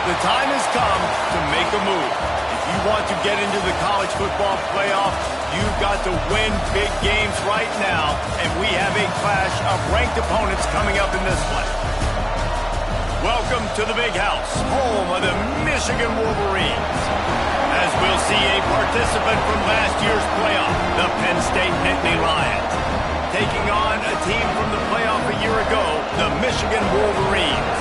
The time has come to make a move. If you want to get into the college football playoff, you've got to win big games right now, and we have a clash of ranked opponents coming up in this one. Welcome to the Big House, home of the Michigan Wolverines. As we'll see a participant from last year's playoff, the Penn State Nittany Lions, taking on a team from the playoff a year ago, the Michigan Wolverines.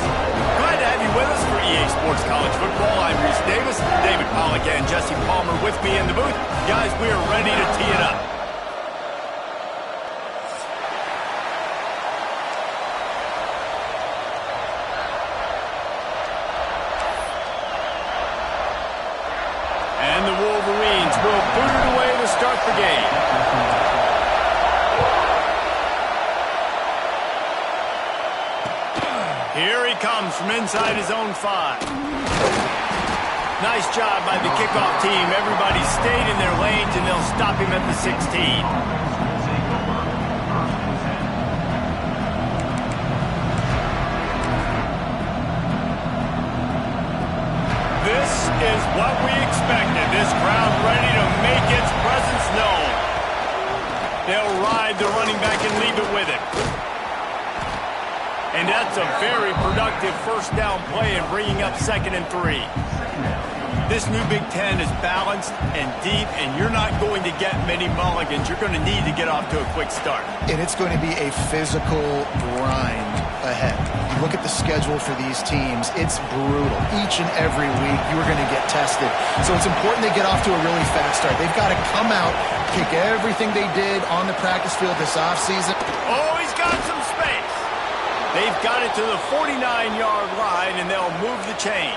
Glad to have you with us for EA Sports College Football. I'm Reese Davis, David Pollack and Jesse Palmer with me in the booth. Guys, we are ready to tee it up. And the Wolverines will boot it away to start the game. Here he comes from inside his own 5. Nice job by the kickoff team. Everybody stayed in their lanes, and they'll stop him at the 16. This is what we expected. This crowd ready to make its presence known. They'll ride the running back and leave it with it. And that's a very productive first down play and bringing up 2nd and 3. This new Big Ten is balanced and deep, and you're not going to get many mulligans. You're going to need to get off to a quick start. And it's going to be a physical grind ahead. You look at the schedule for these teams, it's brutal. Each and every week, you are going to get tested. So it's important they get off to a really fast start. They've got to come out, kick everything they did on the practice field this offseason. Oh, he's got some space. They've got it to the 49-yard line, and they'll move the chains.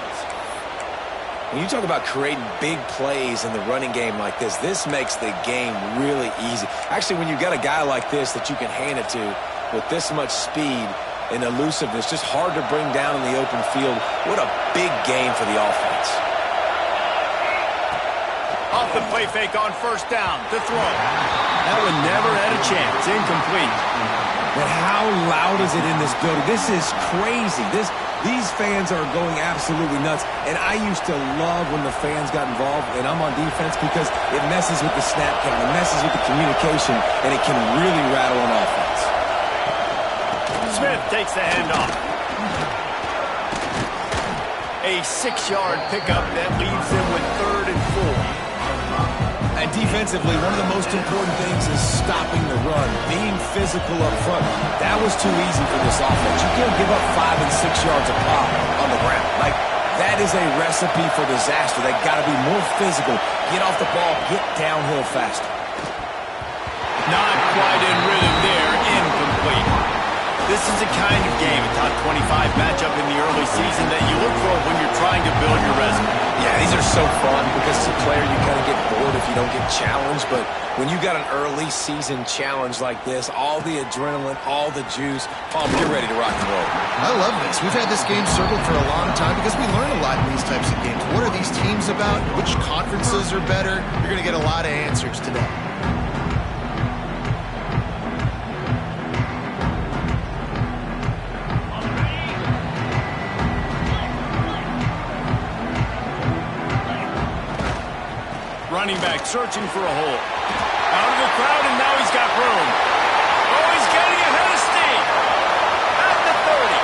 When you talk about creating big plays in the running game like this makes the game really easy. Actually, when you've got a guy like this that you can hand it to with this much speed and elusiveness, just hard to bring down in the open field. What a big game for the offense. Off the play fake on first down to throw. That one never had a chance. Incomplete. But how loud is it in this building? This is crazy. These fans are going absolutely nuts. And I used to love when the fans got involved, and I'm on defense, because it messes with the snap count, it messes with the communication, and it can really rattle an offense. Smith takes the handoff. A 6-yard pickup that leaves him with 3rd and 4. And defensively, one of the most important things is stopping the run, being physical up front. That was too easy for this offense. You can't give up 5 and 6 yards a pop on the ground. Like, that is a recipe for disaster. They got to be more physical, get off the ball, get downhill faster. Not quite in rhythm there, incomplete. This is the kind of game, a top 25 matchup in the early season, that you look for when you're trying to build your resume. Yeah, these are so fun because as a player you kind of get bored if you don't get challenged, but when you got an early season challenge like this, all the adrenaline, all the juice, you're ready to rock and roll. I love this. We've had this game circled for a long time because we learn a lot in these types of games. What are these teams about? Which conferences are better? You're going to get a lot of answers today. Running back searching for a hole. Out of the crowd, and now he's got room. Oh, he's getting ahead of steam. At the 30.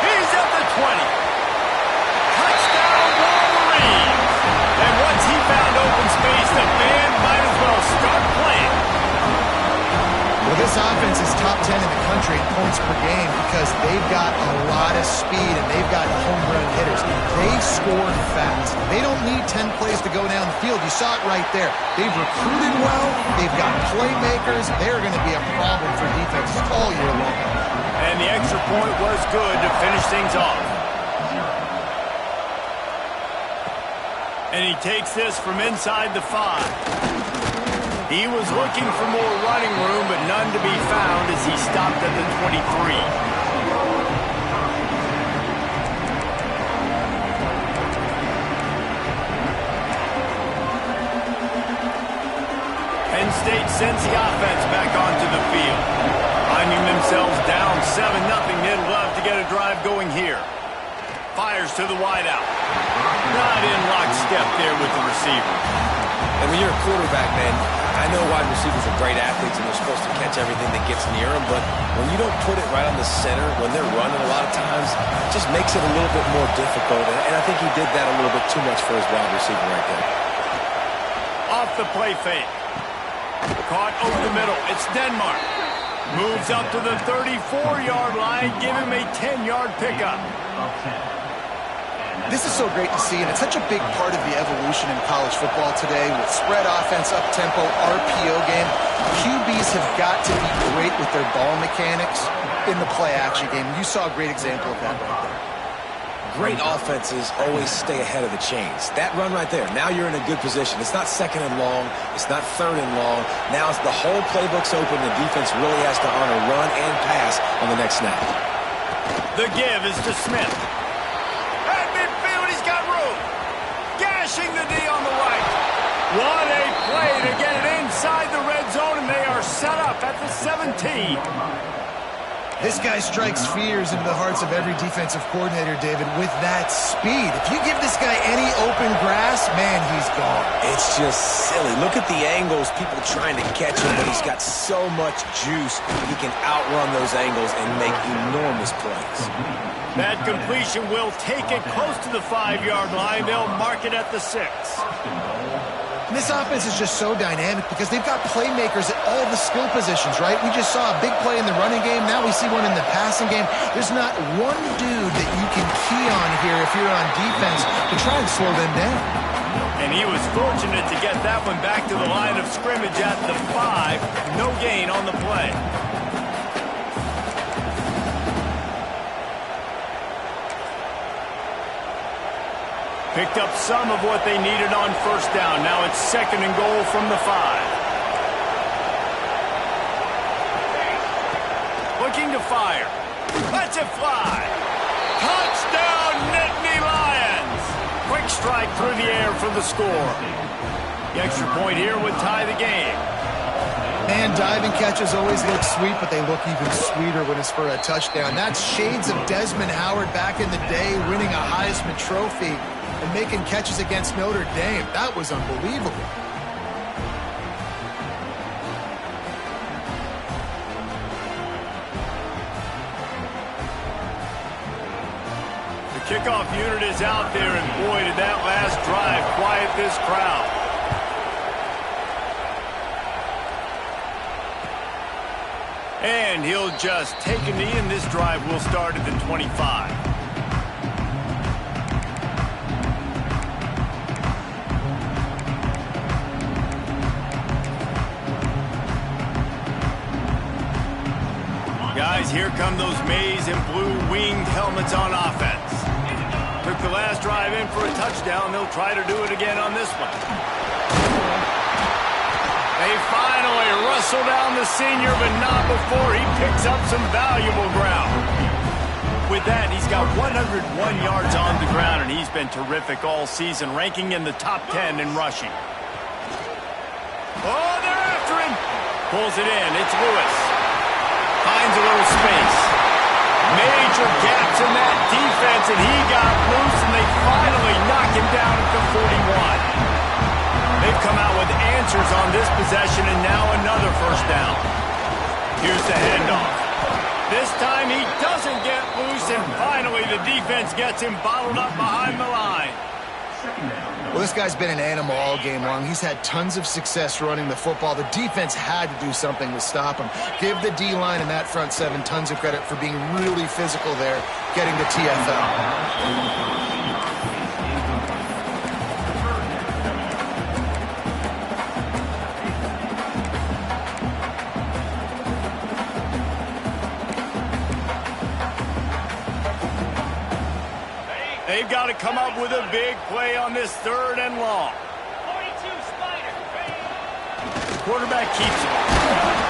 He's at the 20. Touchdown, Wolverines. And once he found open space, the band might as well start playing. Well, this offense is top 10 in the country in points per game because they've got a lot of speed and they've got home run hitters. They score fast. They don't need 10 plays to go down the field. You saw it right there. They've recruited well. They've got playmakers. They're going to be a problem for defenses all year long. And the extra point was good to finish things off. And he takes this from inside the 5. He was looking for more running room, but none to be found as he stopped at the 23. Penn State sends the offense back onto the field. Finding themselves down 7-0, they'd love to get a drive going here. 5 fires to the wideout. Not in lockstep there with the receiver. And when you're a quarterback, man, I know wide receivers are great athletes and they're supposed to catch everything that gets near them, but when you don't put it right on the center, when they're running a lot of times, it just makes it a little bit more difficult. And I think he did that a little bit too much for his wide receiver right there. Off the play fake. Caught over the middle. It's Denmark. Moves up to the 34-yard line. Give him a 10-yard pickup. This is so great to see, and it's such a big part of the evolution in college football today with spread offense, up-tempo, RPO game. QBs have got to be great with their ball mechanics in the play-action game. You saw a great example of that right there. Great offenses always stay ahead of the chains. That run right there, now you're in a good position. It's not second and long. It's not third and long. Now it's the whole playbook's open. The defense really has to honor run and pass on the next snap. The give is to Smith. At midfield, he's got room. Gashing the D on the right. What a play to get it inside the red zone, and they are set up at the 17. This guy strikes fears into the hearts of every defensive coordinator, David, with that speed. If you give this guy any open grass, man, he's gone. It's just silly. Look at the angles, people trying to catch him, but he's got so much juice. He can outrun those angles and make enormous plays. That completion will take it close to the 5-yard line. They'll mark it at the 6. And this offense is just so dynamic because they've got playmakers at all the skill positions, right? We just saw a big play in the running game. Now we see one in the passing game. There's not one dude that you can key on here if you're on defense to try and slow them down. And he was fortunate to get that one back to the line of scrimmage at the 5. No gain on the play. Picked up some of what they needed on first down. Now it's 2nd and goal from the 5. Looking to fire. Lets it fly. Touchdown, Nittany Lions. Quick strike through the air for the score. The extra point here would tie the game. Man, diving catches always look sweet, but they look even sweeter when it's for a touchdown. That's shades of Desmond Howard back in the day, winning a Heisman Trophy and making catches against Notre Dame. That was unbelievable. The kickoff unit is out there, and boy, did that last drive quiet this crowd. And he'll just take a knee, and this drive will start at the 25. Guys, here come those maize and blue winged helmets on offense. Took the last drive in for a touchdown. They'll try to do it again on this one. They finally wrestle down the senior, but not before he picks up some valuable ground. With that, he's got 101 yards on the ground, and he's been terrific all season, ranking in the top 10 in rushing. Oh, they're after him. Pulls it in. It's Lewis. Finds a little space. Major gaps in that defense, and he got loose, and they finally knock him down at the 41. They've come out with answers on this possession, and now another first down. Here's the handoff. This time he doesn't get loose, and finally the defense gets him bottled up behind the line. Well, this guy's been an animal all game long. He's had tons of success running the football. The defense had to do something to stop him. Give the D-line and that front 7 tons of credit for being really physical there, getting the TFL. They've got to come up with a big play on this 3rd and long. 42 Spider. The quarterback keeps it.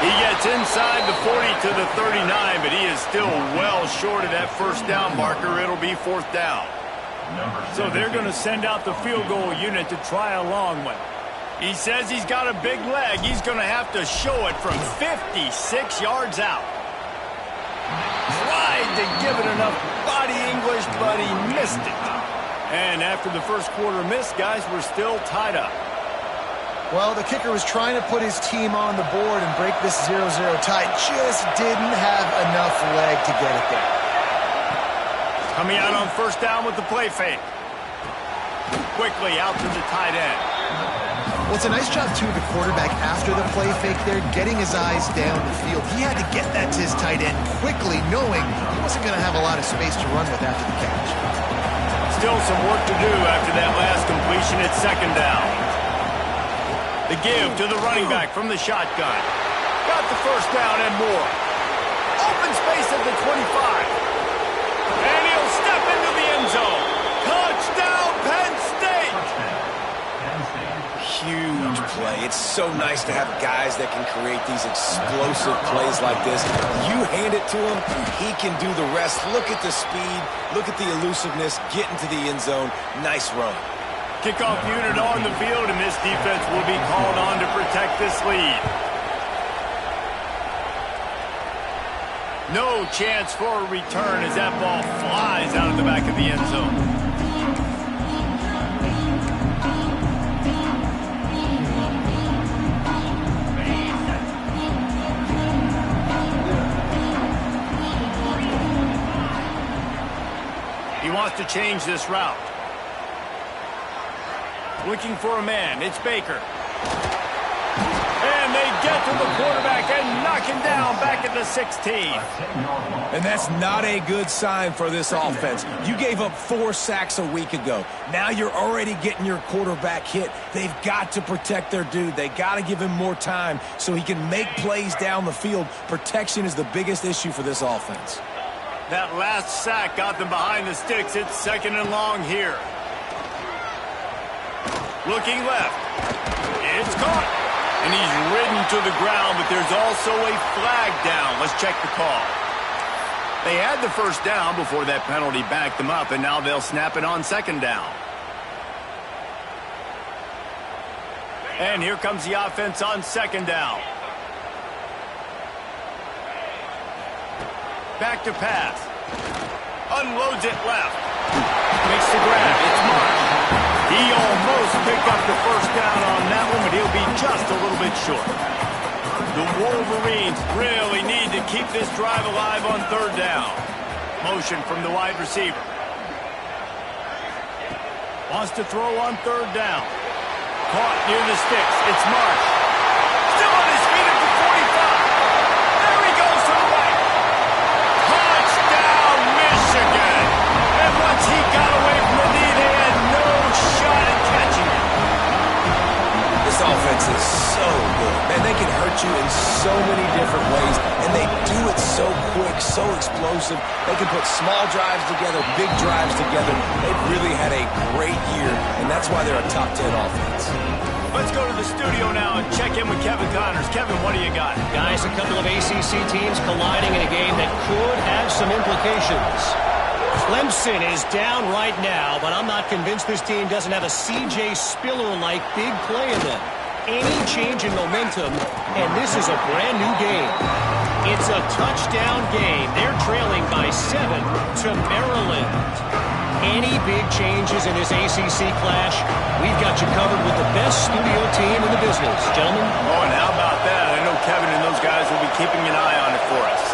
He gets inside the 40 to the 39, but he is still well short of that first down marker. It'll be 4th down. So they're going to send out the field goal unit to try a long one. He says he's got a big leg. He's going to have to show it from 56 yards out. Drive to give it enough body English, but he missed it. And after the first quarter miss, guys, we're still tied up. Well, the kicker was trying to put his team on the board and break this 0-0 tie. Just didn't have enough leg to get it there. Coming out on first down with the play fake. Quickly out to the tight end. Well, it's a nice job, too, of the quarterback after the play fake there, getting his eyes down the field. He had to get that to his tight end quickly, knowing he wasn't going to have a lot of space to run with after the catch. Still some work to do after that last completion at second down. The give to the running back from the shotgun. Got the first down and more. Open space at the 25. And he'll step into the end zone. Touchdown, Penn State! Huge play. It's so nice to have guys that can create these explosive plays like this. You hand it to him, he can do the rest. Look at the speed. Look at the elusiveness. Get into the end zone. Nice run. Kickoff unit on the field, and this defense will be called on to protect this lead. No chance for a return as that ball flies out of the back of the end zone. He wants to change this route. Looking for a man. It's Baker. And they get to the quarterback and knock him down back at the 16. And that's not a good sign for this offense. You gave up 4 sacks a week ago. Now you're already getting your quarterback hit. They've got to protect their dude. They got to give him more time so he can make plays down the field. Protection is the biggest issue for this offense. That last sack got them behind the sticks. It's second and long here. Looking left. It's caught. And he's ridden to the ground, but there's also a flag down. Let's check the call. They had the first down before that penalty backed them up, and now they'll snap it on second down. And here comes the offense on second down. Back to pass. Unloads it left. Makes the grab. It's Marsh. He almost picked up the first down on that one, but he'll be just a little bit short. The Wolverines really need to keep this drive alive on third down. Motion from the wide receiver. Wants to throw on third down. Caught near the sticks. It's Marsh. Still on his feet at the 45. There he goes to the right. Touchdown, Michigan. And once he got away from the knee, they had no shot at catching him. This offense is so good. Man, they can hurt you in so many different ways, and they do it so quick, so explosive. They can put small drives together, big drives together. They've really had a great year, and that's why they're a top 10 offense. Let's go to the studio now and check in with Kevin Connors. Kevin, what do you got? Guys, a couple of ACC teams colliding in a game that could have some implications. Clemson is down right now, but I'm not convinced this team doesn't have a C.J. Spiller-like big play in them. Any change in momentum, and this is a brand new game. It's a touchdown game. They're trailing by 7 to Maryland. Any big changes in this ACC clash, we've got you covered with the best studio team in the business. Gentlemen? Oh, and how about that? I know Kevin and those guys will be keeping an eye on it for us.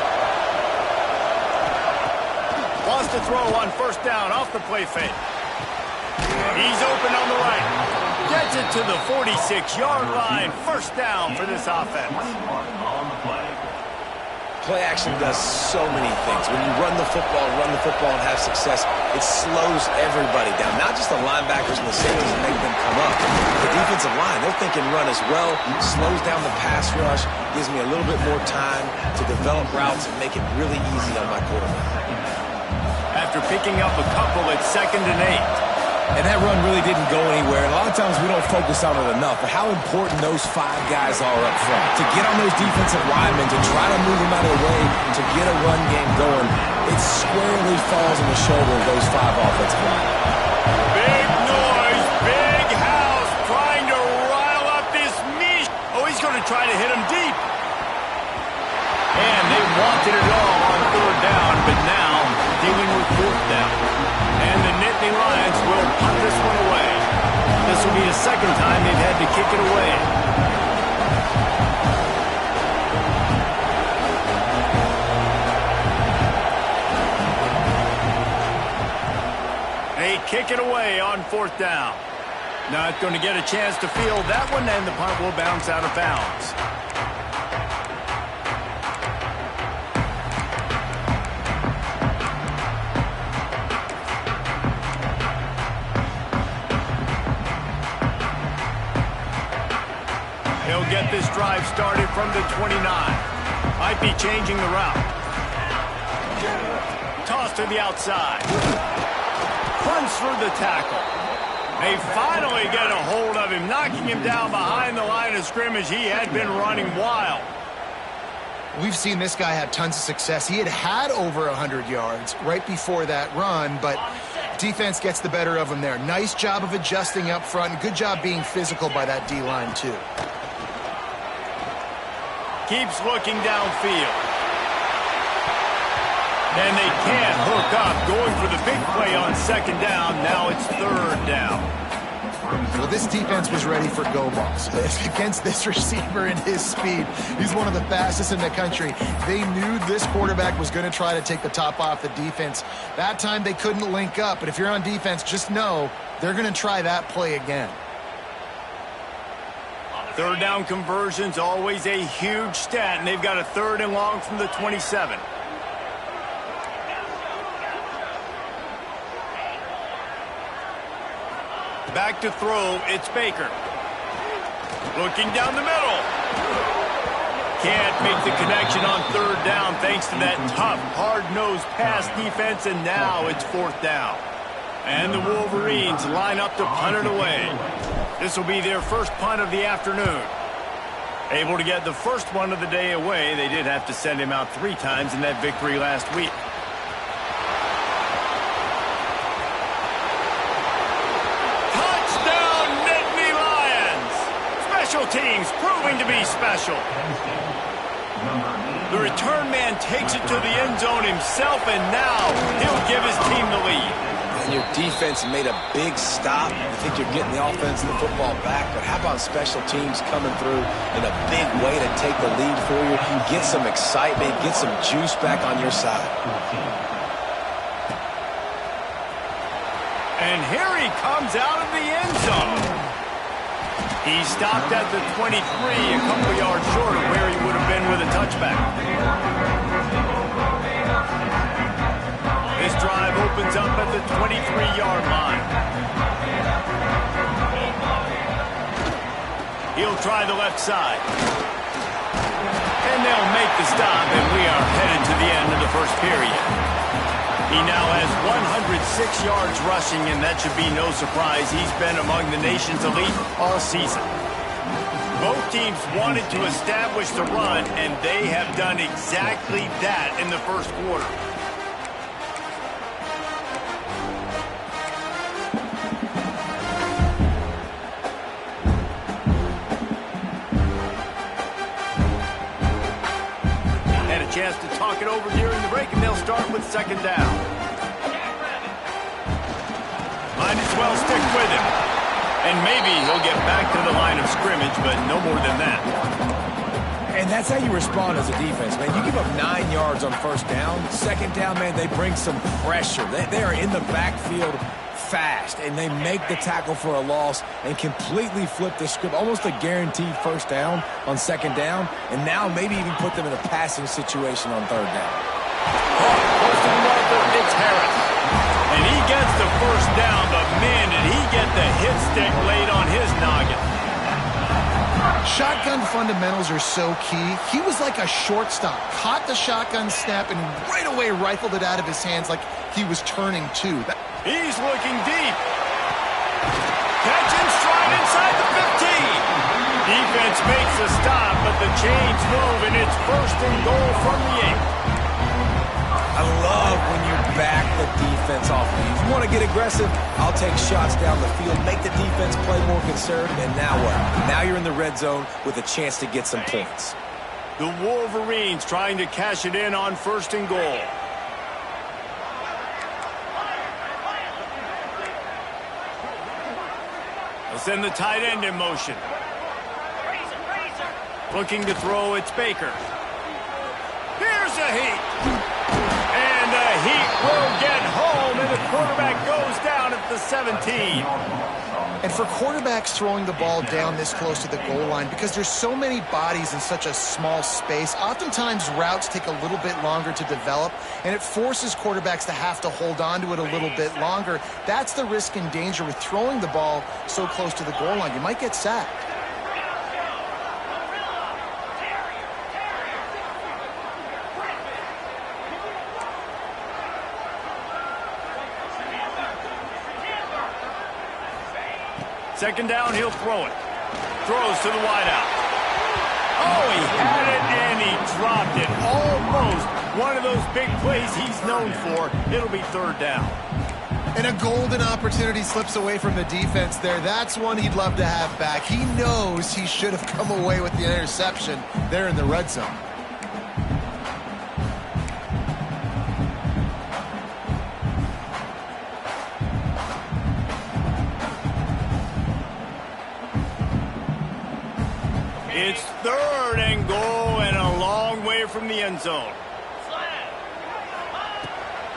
Wants to throw on first down off the play fake. He's open on the right. Gets it to the 46-yard line. First down for this offense. Play action does so many things. When you run the football and have success, it slows everybody down. Not just the linebackers and the safeties and make them come up. The defensive line, they're thinking run as well. Slows down the pass rush. Gives me a little bit more time to develop routes and make it really easy on my quarterback. After picking up a couple at 2nd and 8. And that run really didn't go anywhere. And a lot of times we don't focus on it enough, but how important those 5 guys are up front. To get on those defensive linemen, to try to move them out of the way, to get a run game going, it squarely falls on the shoulder of those 5 offensive linemen. Big noise, big house, trying to rile up this meat. Oh, he's going to try to hit him deep. And they wanted it all on third down, but now defense will punt this one away. This will be the second time they've had to kick it away. They kick it away on 4th down. Not going to get a chance to field that one, and the punt will bounce out of bounds. He'll get this drive started from the 29. Might be changing the route. Toss to the outside. Punts through the tackle. They finally get a hold of him, knocking him down behind the line of scrimmage. He had been running wild. We've seen this guy have tons of success. He had over 100 yards right before that run, but defense gets the better of him there. Nice job of adjusting up front, and good job being physical by that D-line, too. Keeps looking downfield. And they can't hook up, going for the big play on 2nd down. Now it's 3rd down. Well, this defense was ready for go balls. Against this receiver and his speed, he's one of the fastest in the country. They knew this quarterback was going to try to take the top off the defense. That time they couldn't link up, but if you're on defense, just know they're going to try that play again. 3rd down conversion's always a huge stat, and they've got a 3rd and long from the 27. Back to throw, it's Baker. Looking down the middle. Can't make the connection on 3rd down thanks to that tough, hard-nosed pass defense, and now it's 4th down. And the Wolverines line up to punt it away. This will be their first punt of the afternoon. Able to get the first one of the day away. They did have to send him out 3 times in that victory last week. Special teams proving to be special. The return man takes it to the end zone himself, and now he'll give his team the lead. And your defense made a big stop. I think you're getting the offense and the football back, but how about special teams coming through in a big way to take the lead for you? Get some excitement, get some juice back on your side. And here he comes out of the end zone. He stopped at the 23, a couple yards short of where he would have been with a touchback. This drive opens up at the 23-yard line. He'll try the left side. And they'll make the stop, and we are headed to the end of the first period. He now has 106 yards rushing, and that should be no surprise. He's been among the nation's elite all season. Both teams wanted to establish the run, and they have done exactly that in the first quarter. Chance to talk it over during the break, and they'll start with 2nd down. Might as well stick with him. And maybe he'll get back to the line of scrimmage, but no more than that. And that's how you respond as a defense, man. You give up 9 yards on 1st down. 2nd down, man, they bring some pressure. They are in the backfield fast, and they make the tackle for a loss and completely flip the script. Almost a guaranteed 1st down on 2nd down, and now maybe even put them in a passing situation on 3rd down. Close to the marker, it's Harris. And he gets the 1st down, but man, did he get the hit stick laid on his noggin. Shotgun fundamentals are so key. He was like a shortstop. Caught the shotgun snap and right away rifled it out of his hands like he was turning too. He's looking deep. Catch and stride inside the 15. Defense makes a stop, but the chains move, and it's 1st and goal from the 8. I love when you back the defense off of you. If you want to get aggressive, I'll take shots down the field, make the defense play more conservative, and now what? Now you're in the red zone with a chance to get some points. The Wolverines trying to cash it in on 1st and goal. They'll send the tight end in motion. Looking to throw, it's Baker. Here's a heat. And the heat will get home, and the quarterback goes down at the 17. And for quarterbacks throwing the ball down this close to the goal line, because there's so many bodies in such a small space, oftentimes routes take a little bit longer to develop, and it forces quarterbacks to have to hold on to it a little bit longer. That's the risk and danger with throwing the ball so close to the goal line. You might get sacked. Second down, he'll throw it. Throws to the wideout. Oh, he had it and he dropped it. Almost one of those big plays he's known for. It'll be third down. And a golden opportunity slips away from the defense there. That's one he'd love to have back. He knows he should have come away with the interception there in the red zone. It's third and goal and a long way from the end zone.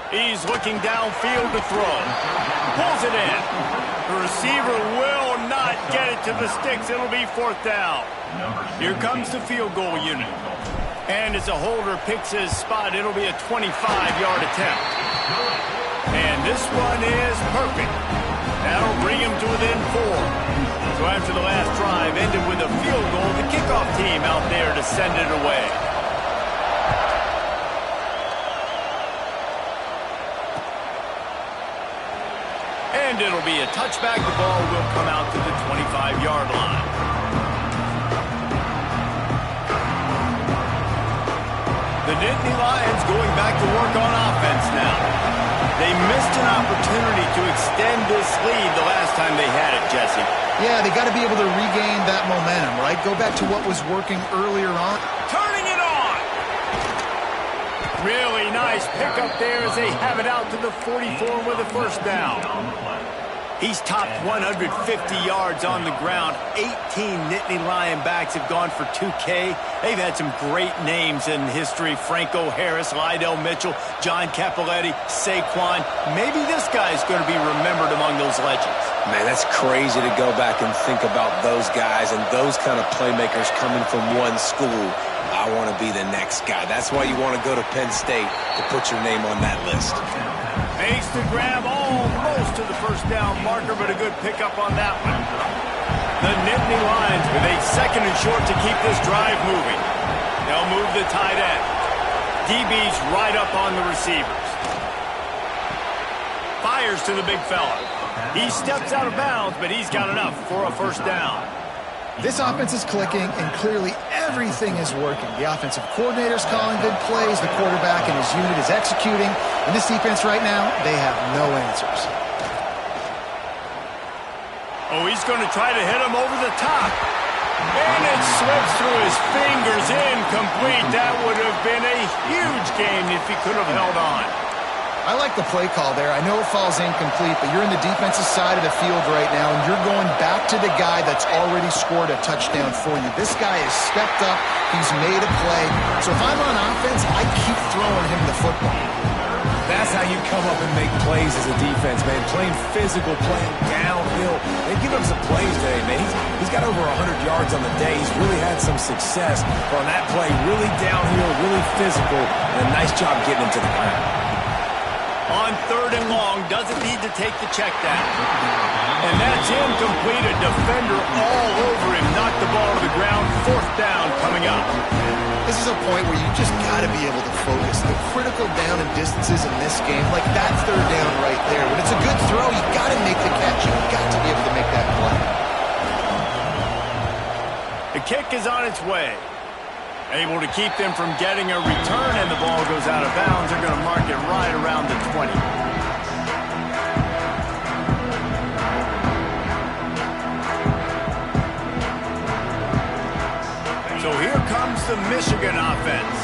He's looking downfield to throw. Pulls it in. The receiver will not get it to the sticks. It'll be fourth down. Here comes the field goal unit. And as a holder picks his spot, it'll be a 25-yard attempt. And this one is perfect. That'll bring him to within 4. So after the last drive ended with a field goal, the kickoff team out there to send it away. And it'll be a touchback. The ball will come out to the 25-yard line. The Nittany Lions going back to work on offense now. They missed an opportunity to extend this lead the last time they had it, Jesse. Yeah, they got to be able to regain that momentum, right? Go back to what was working earlier on. Turning it on! Really nice pickup there as they have it out to the 44 with a first down. He's topped 150 yards on the ground. 18 Nittany Lion backs have gone for 2K. They've had some great names in history. Franco Harris, Lydell Mitchell, John Capoletti, Saquon. Maybe this guy's going to be remembered among those legends. Man, that's crazy to go back and think about those guys and those kind of playmakers coming from one school. I want to be the next guy. That's why you want to go to Penn State, to put your name on that list. Makes the grab almost to the first down marker, but a good pickup on that one. The Nittany Lions with a second and short to keep this drive moving. They'll move the tight end. DB's right up on the receivers. Fires to the big fella. He steps out of bounds, but he's got enough for a first down. This offense is clicking, and clearly everything is working. The offensive coordinator's calling good plays. The quarterback and his unit is executing. And this defense right now, they have no answers. Oh, he's going to try to hit him over the top. And it slips through his fingers, incomplete. That would have been a huge gain if he could have held on. I like the play call there. I know it falls incomplete, but you're in the defensive side of the field right now, and you're going back to the guy that's already scored a touchdown for you. This guy has stepped up. He's made a play. So if I'm on offense, I keep throwing him the football. That's how you come up and make plays as a defense, man. Playing physical, playing downhill. They give him some plays today, man. He's got over 100 yards on the day. He's really had some success on that play. Really downhill, really physical, and a nice job getting him to the ground. On third and long, doesn't need to take the check down. And that's incomplete. A defender all over him. Knocked the ball to the ground. Fourth down coming up. This is a point where you just got to be able to focus. The critical down and distances in this game, like that third down right there. When it's a good throw, you got to make the catch. You've got to be able to make that play. The kick is on its way. Able to keep them from getting a return, and the ball goes out of bounds. They're going to mark it right around the 20. So here comes the Michigan offense.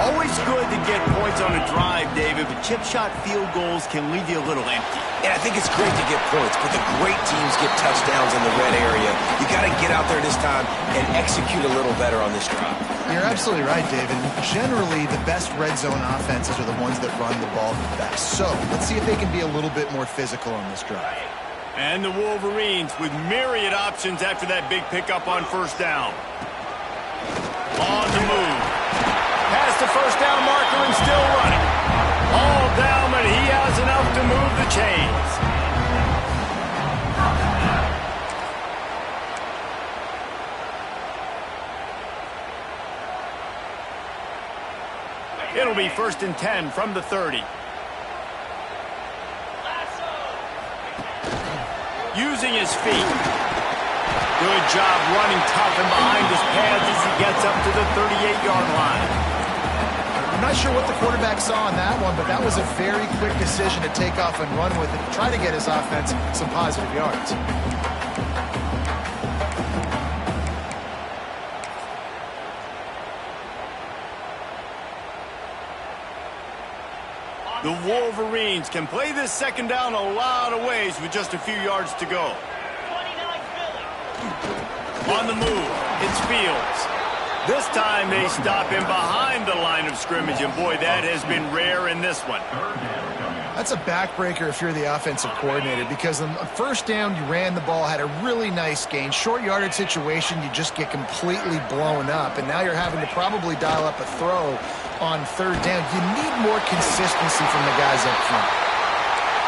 Always good to get points on a drive, David, but chip shot field goals can leave you a little empty. Yeah, I think it's great to get points, but the great teams get touchdowns in the red area. You got to get out there this time and execute a little better on this drive. You're absolutely right, David. Generally, the best red zone offenses are the ones that run the ball the best. So let's see if they can be a little bit more physical on this drive. And the Wolverines with myriad options after that big pickup on first down. On the move. Past the first down marker and still running. All down, but he has enough to move the chains. It'll be 1st and 10 from the 30. Using his feet. Good job running tough and behind his pads as he gets up to the 38-yard line. I'm not sure what the quarterback saw on that one, but that was a very quick decision to take off and run with it to try to get his offense some positive yards. The Wolverines can play this second down a lot of ways with just a few yards to go. 29 Philly. On the move, it's Fields. This time they stop him behind the line of scrimmage, and boy, that has been rare in this one. That's a backbreaker if you're the offensive coordinator, because on first down you ran the ball, had a really nice gain. Short yardage situation, you just get completely blown up, and now you're having to probably dial up a throw on third down. You need more consistency from the guys up front.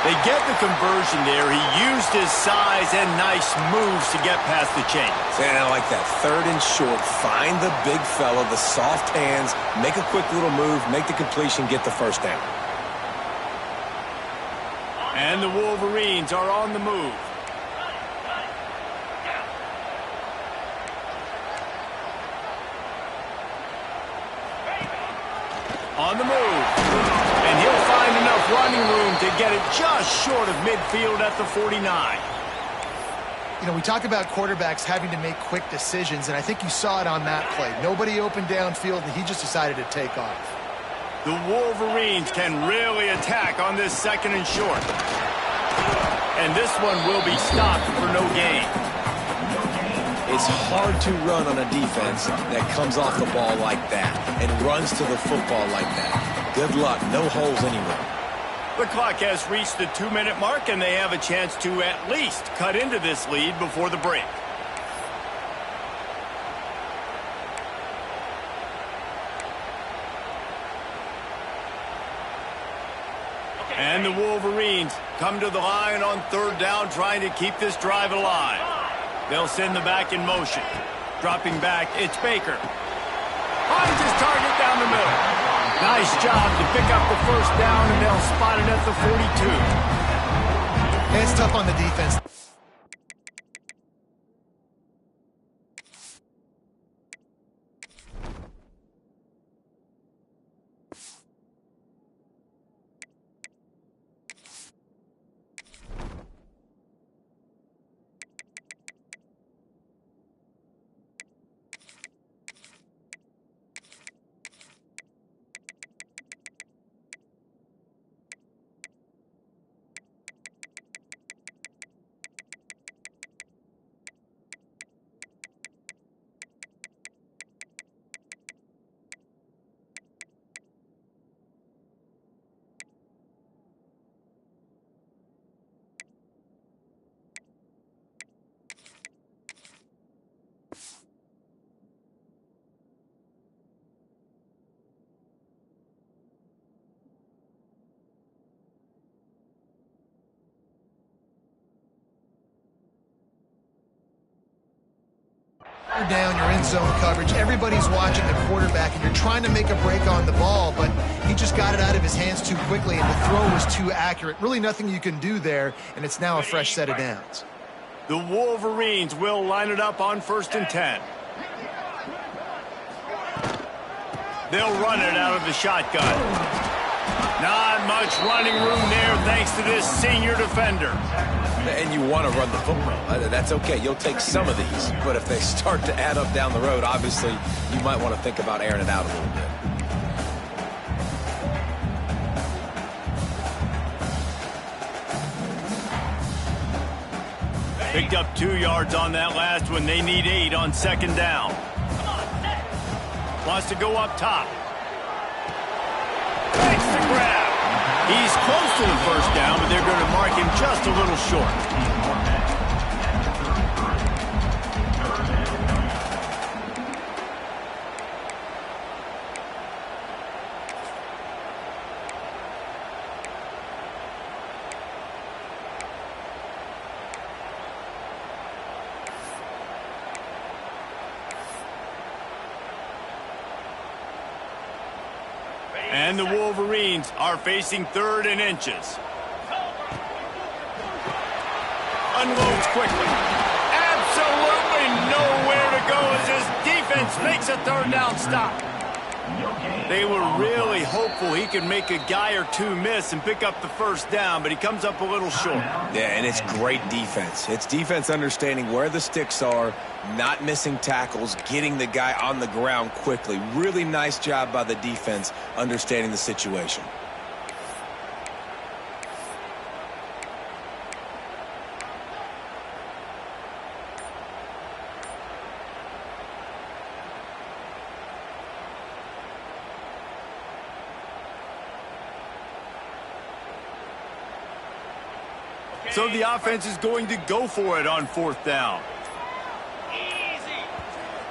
They get the conversion there. He used his size and nice moves to get past the chains. And I like that. 3rd and short. Find the big fella, the soft hands, make a quick little move, make the completion, get the first down. And the Wolverines are on the move. On the move. And he'll find enough running room to get it just short of midfield at the 49. You know, we talk about quarterbacks having to make quick decisions, and I think you saw it on that play. Nobody opened downfield, and he just decided to take off. The Wolverines can really attack on this 2nd and short. And this one will be stopped for no gain. It's hard to run on a defense that comes off the ball like that and runs to the football like that. Good luck. No holes anywhere. The clock has reached the 2-minute mark, and they have a chance to at least cut into this lead before the break. And the Wolverines come to the line on 3rd down, trying to keep this drive alive. They'll send the back in motion. Dropping back, it's Baker. Finds his target down the middle. Nice job to pick up the first down, and they'll spot it at the 42. It's tough on the defense. You're down, you're in zone coverage, everybody's watching the quarterback, and you're trying to make a break on the ball, but he just got it out of his hands too quickly, and the throw was too accurate. Really nothing you can do there, and it's now a fresh set of downs. The Wolverines will line it up on 1st and 10. They'll run it out of the shotgun. Not much running room there thanks to this senior defender. And you want to run the football. That's okay. You'll take some of these. But if they start to add up down the road, obviously, you might want to think about airing it out a little bit. Picked up 2 yards on that last one. They need 8 on second down. Wants to go up top. Makes the grab. He's close to the first down, but they're going to mark him just a little short. And the Wolverines are facing 3rd and inches. Unloads quickly. Absolutely nowhere to go as his defense makes a 3rd down stop. They were really hopeful he could make a guy or two miss and pick up the first down, but he comes up a little short. Yeah, and it's great defense. It's defense understanding where the sticks are, not missing tackles, getting the guy on the ground quickly. Really nice job by the defense understanding the situation. So the offense is going to go for it on 4th down.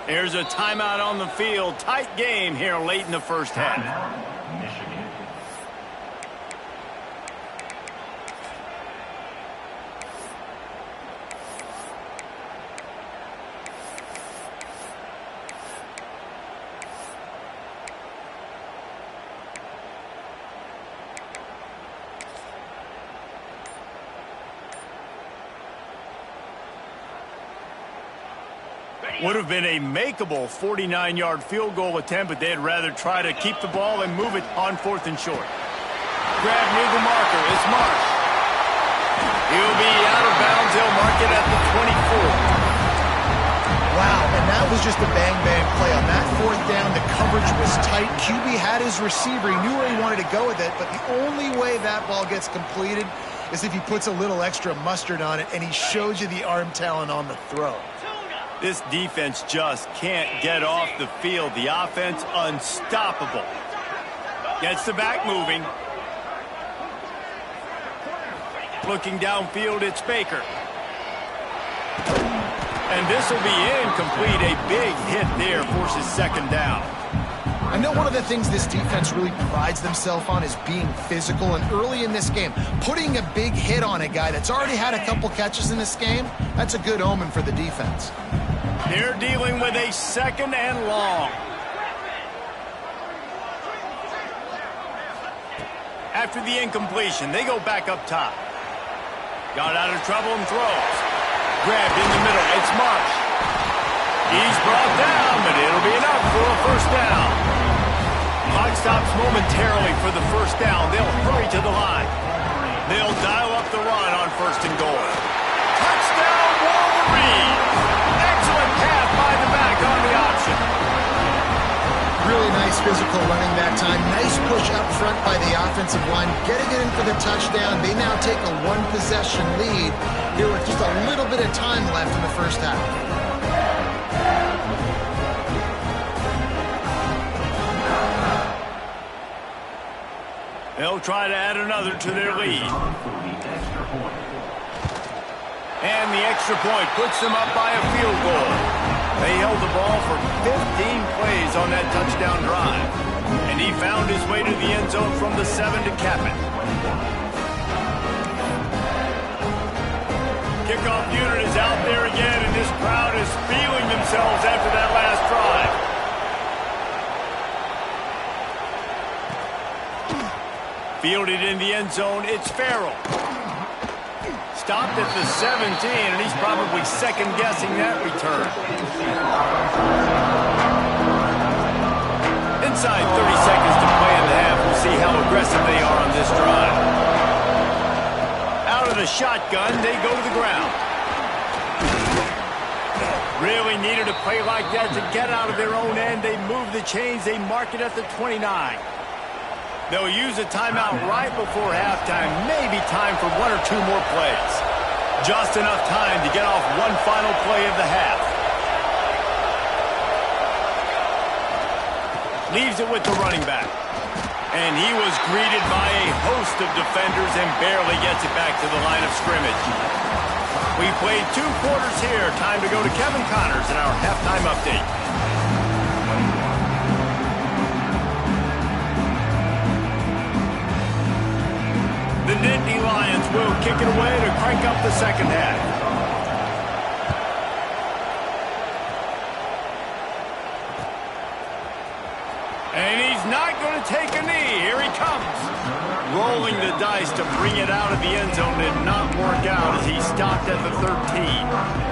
There's a timeout on the field. Tight game here late in the first half. Would have been a makeable 49-yard field goal attempt, but they'd rather try to keep the ball and move it on 4th and short. Grab near the marker. It's Marsh. He'll be out of bounds. He'll mark it at the 24. Wow, and that was just a bang-bang play. On that 4th down, the coverage was tight. QB had his receiver. He knew where he wanted to go with it, but the only way that ball gets completed is if he puts a little extra mustard on it, and he shows you the arm talent on the throw. This defense just can't get off the field. The offense unstoppable. Gets the back moving. Looking downfield, it's Baker. And this will be incomplete. A big hit there forces 2nd down. I know one of the things this defense really prides themselves on is being physical, and early in this game, putting a big hit on a guy that's already had a couple catches in this game, that's a good omen for the defense. They're dealing with a 2nd and long. After the incompletion, they go back up top. Got out of trouble and throws. Grabbed in the middle. It's Marsh. He's brought down, but it'll be enough for a 1st down. Clock stops momentarily for the 1st down. They'll hurry to the line. They'll dial up the run on 1st and goal. Touchdown, Wolverines! Excellent pass by the back on the option. Really nice physical running that time. Nice push up front by the offensive line. Getting it in for the touchdown. They now take a 1-possession lead here with just a little bit of time left in the first half. They'll try to add another to their lead. And the extra point puts them up by a field goal. They held the ball for 15 plays on that touchdown drive. And he found his way to the end zone from the 7 to cap it. Kickoff unit is out there again, and this crowd is feeling themselves after that last drive. Fielded in the end zone, it's Farrell. Stopped at the 17, and he's probably second-guessing that return. Inside 30 seconds to play in the half. We'll see how aggressive they are on this drive. Out of the shotgun, they go to the ground. Really needed a play like that to get out of their own end. They move the chains. They mark it at the 29. They'll use a timeout right before halftime. Maybe time for 1 or 2 more plays. Just enough time to get off one final play of the half. Leaves it with the running back. And he was greeted by a host of defenders and barely gets it back to the line of scrimmage. We played 2 quarters here. Time to go to Kevin Connors in our halftime update. The Nittany Lions will kick it away to crank up the second half. And he's not going to take a knee. Here he comes. Rolling the dice to bring it out of the end zone did not work out as he stopped at the 13.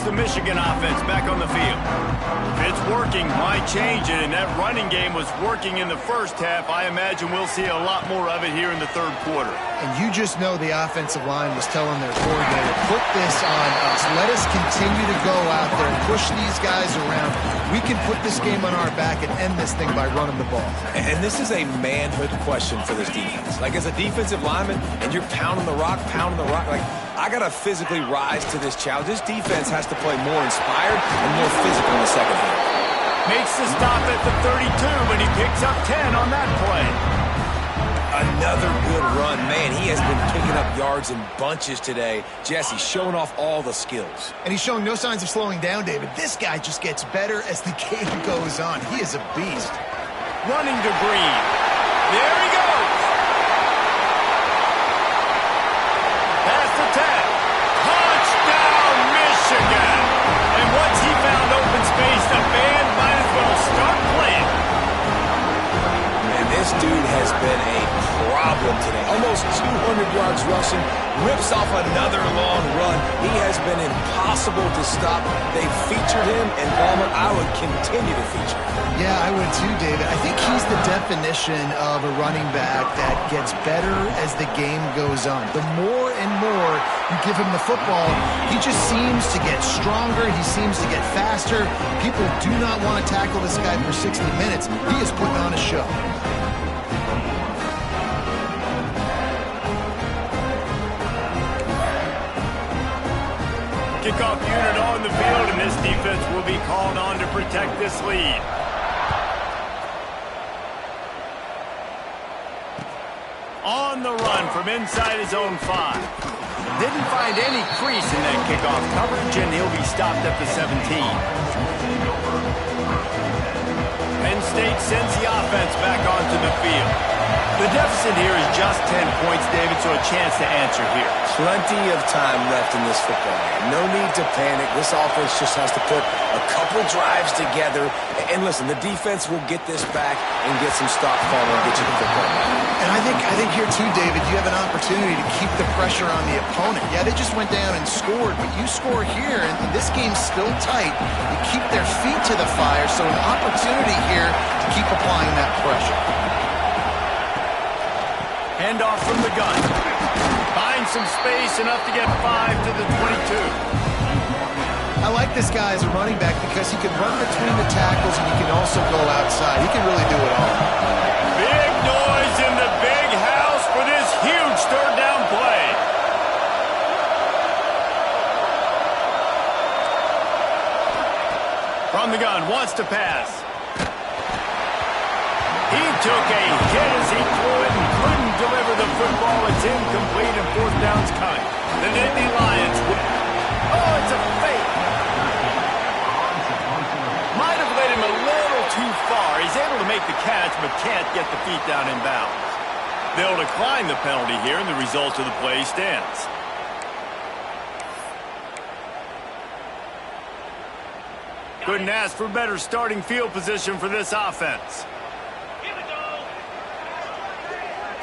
The Michigan offense back on the field. If it's working, why change it? And that running game was working in the first half. I imagine we'll see a lot more of it here in the third quarter. And you just know the offensive line was telling their coordinator, put this on us. Let us continue to go out there and push these guys around. We can put this game on our back and end this thing by running the ball. And this is a manhood question for this defense. Like, as a defensive lineman, and you're pounding the rock, like, I got to physically rise to this challenge. This defense has to play more inspired and more physical in the second half. Makes the stop at the 32, but he picks up 10 on that play. Another good run. Man, he has been picking up yards in bunches today. Jesse showing off all the skills. And he's showing no signs of slowing down, David. This guy just gets better as the game goes on. He is a beast. Running to Green. There he goes. Past the 10. Touchdown, Michigan. And once he found open space, the band might as well start playing. And this dude has been a problem today. Almost 200 yards rushing. Rips off another long run. He has been impossible to stop. They featured him, and Ballmer, I would continue to feature him. Yeah, I would too, David. I think he's the definition of a running back that gets better as the game goes on. The more and more you give him the football, he just seems to get stronger. He seems to get faster. People do not want to tackle this guy for 60 minutes. He is putting on a show. Kickoff unit on the field, and this defense will be called on to protect this lead. On the run from inside his own 5. Didn't find any crease in that kickoff coverage, and he'll be stopped at the 17. Penn State sends the offense back onto the field. The deficit here is just 10 points, David, so a chance to answer here. Plenty of time left in this football game. No need to panic. This offense just has to put a couple drives together. And listen, the defense will get this back and get some stop form and get you the football game. And I think here too, David, you have an opportunity to keep the pressure on the opponent. Yeah, they just went down and scored, but you score here, and this game's still tight. You keep their feet to the fire, so an opportunity here to keep applying that pressure. Handoff from the gun. Finds some space, enough to get 5 to the 22. I like this guy as a running back because he can run between the tackles and he can also go outside. He can really do it all. Big noise in the big house for this huge third down play. From the gun, wants to pass. He took a hit as he threw it and couldn't deliver the football. It's incomplete and fourth down's coming. The Nittany Lions. Oh, it's a fake. Might have led him a little too far. He's able to make the catch, but can't get the feet down in bounds. They'll decline the penalty here, and the result of the play stands. Couldn't ask for better starting field position for this offense.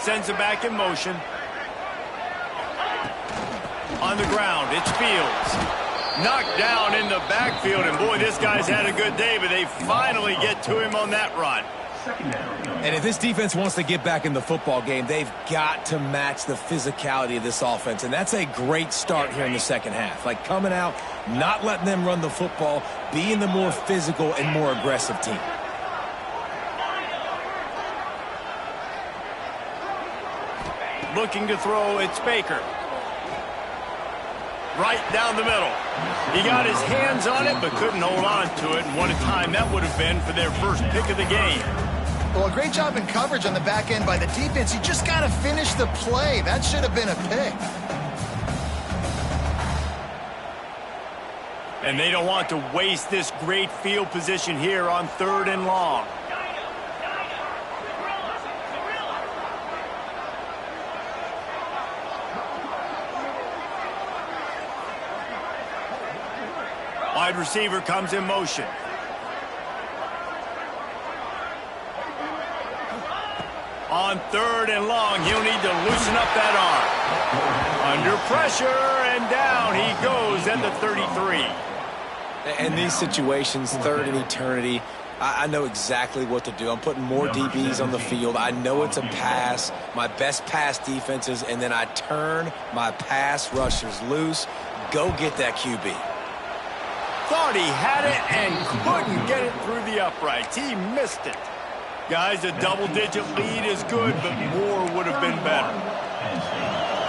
Sends it back in motion. On the ground, it's Fields. Knocked down in the backfield, and boy, this guy's had a good day, but they finally get to him on that run. And if this defense wants to get back in the football game, they've got to match the physicality of this offense. And that's a great start here in the second half. Like coming out, not letting them run the football, being the more physical and more aggressive team. Looking to throw, it's Baker. Right down the middle. He got his hands on it, but couldn't hold on to it. And what a time that would have been for their first pick of the game. Well, a great job in coverage on the back end by the defense. You just got to finish the play. That should have been a pick. And they don't want to waste this great field position here on 3rd and long. Wide receiver comes in motion. On 3rd and long, he'll need to loosen up that arm. Under pressure, and down he goes at the 33. In these situations, 3rd and eternity, I know exactly what to do. I'm putting more DBs on the field. I know it's a pass, my best pass defenses, and then I turn my pass rushers loose. Go get that QB. Thought he had it and couldn't get it through the uprights. He missed it. Guys, a double-digit lead is good, but more would have been better.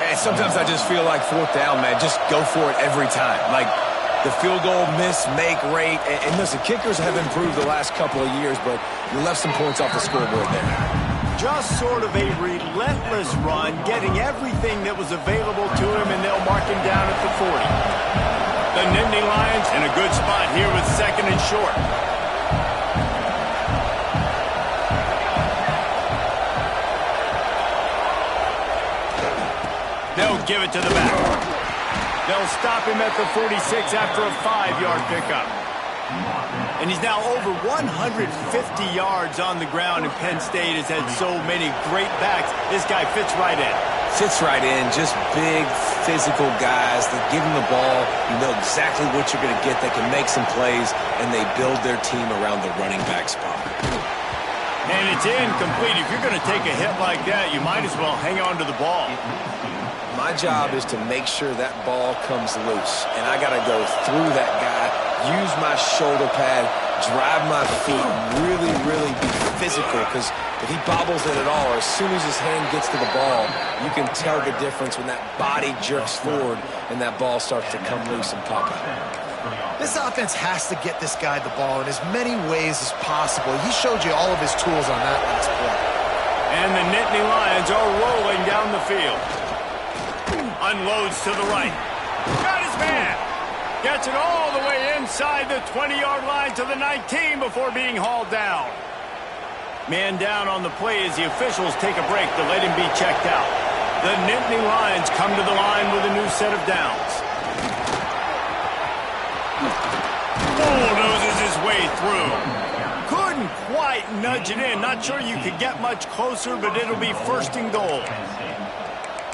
And sometimes I just feel like 4th down, man. Just go for it every time. Like the field goal miss-make rate. And listen, kickers have improved the last couple of years, but you left some points off the scoreboard there. Just sort of a relentless run, getting everything that was available to him, and they'll mark him down at the 40. The Nittany Lions in a good spot here with 2nd and short. They'll give it to the back. They'll stop him at the 46 after a 5-yard pickup. And he's now over 150 yards on the ground, and Penn State has had so many great backs. This guy fits right in. Fits right in. Just big, physical guys that give him the ball. You know exactly what you're going to get. They can make some plays, and they build their team around the running back spot. And it's incomplete. If you're going to take a hit like that, you might as well hang on to the ball. My job is to make sure that ball comes loose, and I got to go through that guy, use my shoulder pad, drive my feet, really, really be physical, because if he bobbles it at all, or as soon as his hand gets to the ball, you can tell the difference when that body jerks forward and that ball starts to come loose and pop out. This offense has to get this guy the ball in as many ways as possible. He showed you all of his tools on that last play. And the Nittany Lions are rolling down the field. Unloads to the right. Got his man. Gets it all the way inside the 20-yard line to the 19 before being hauled down. Man down on the play as the officials take a break to let him be checked out. The Nittany Lions come to the line with a new set of downs. Bulldozes his way through. Couldn't quite nudge it in. Not sure you could get much closer, but it'll be 1st and goal.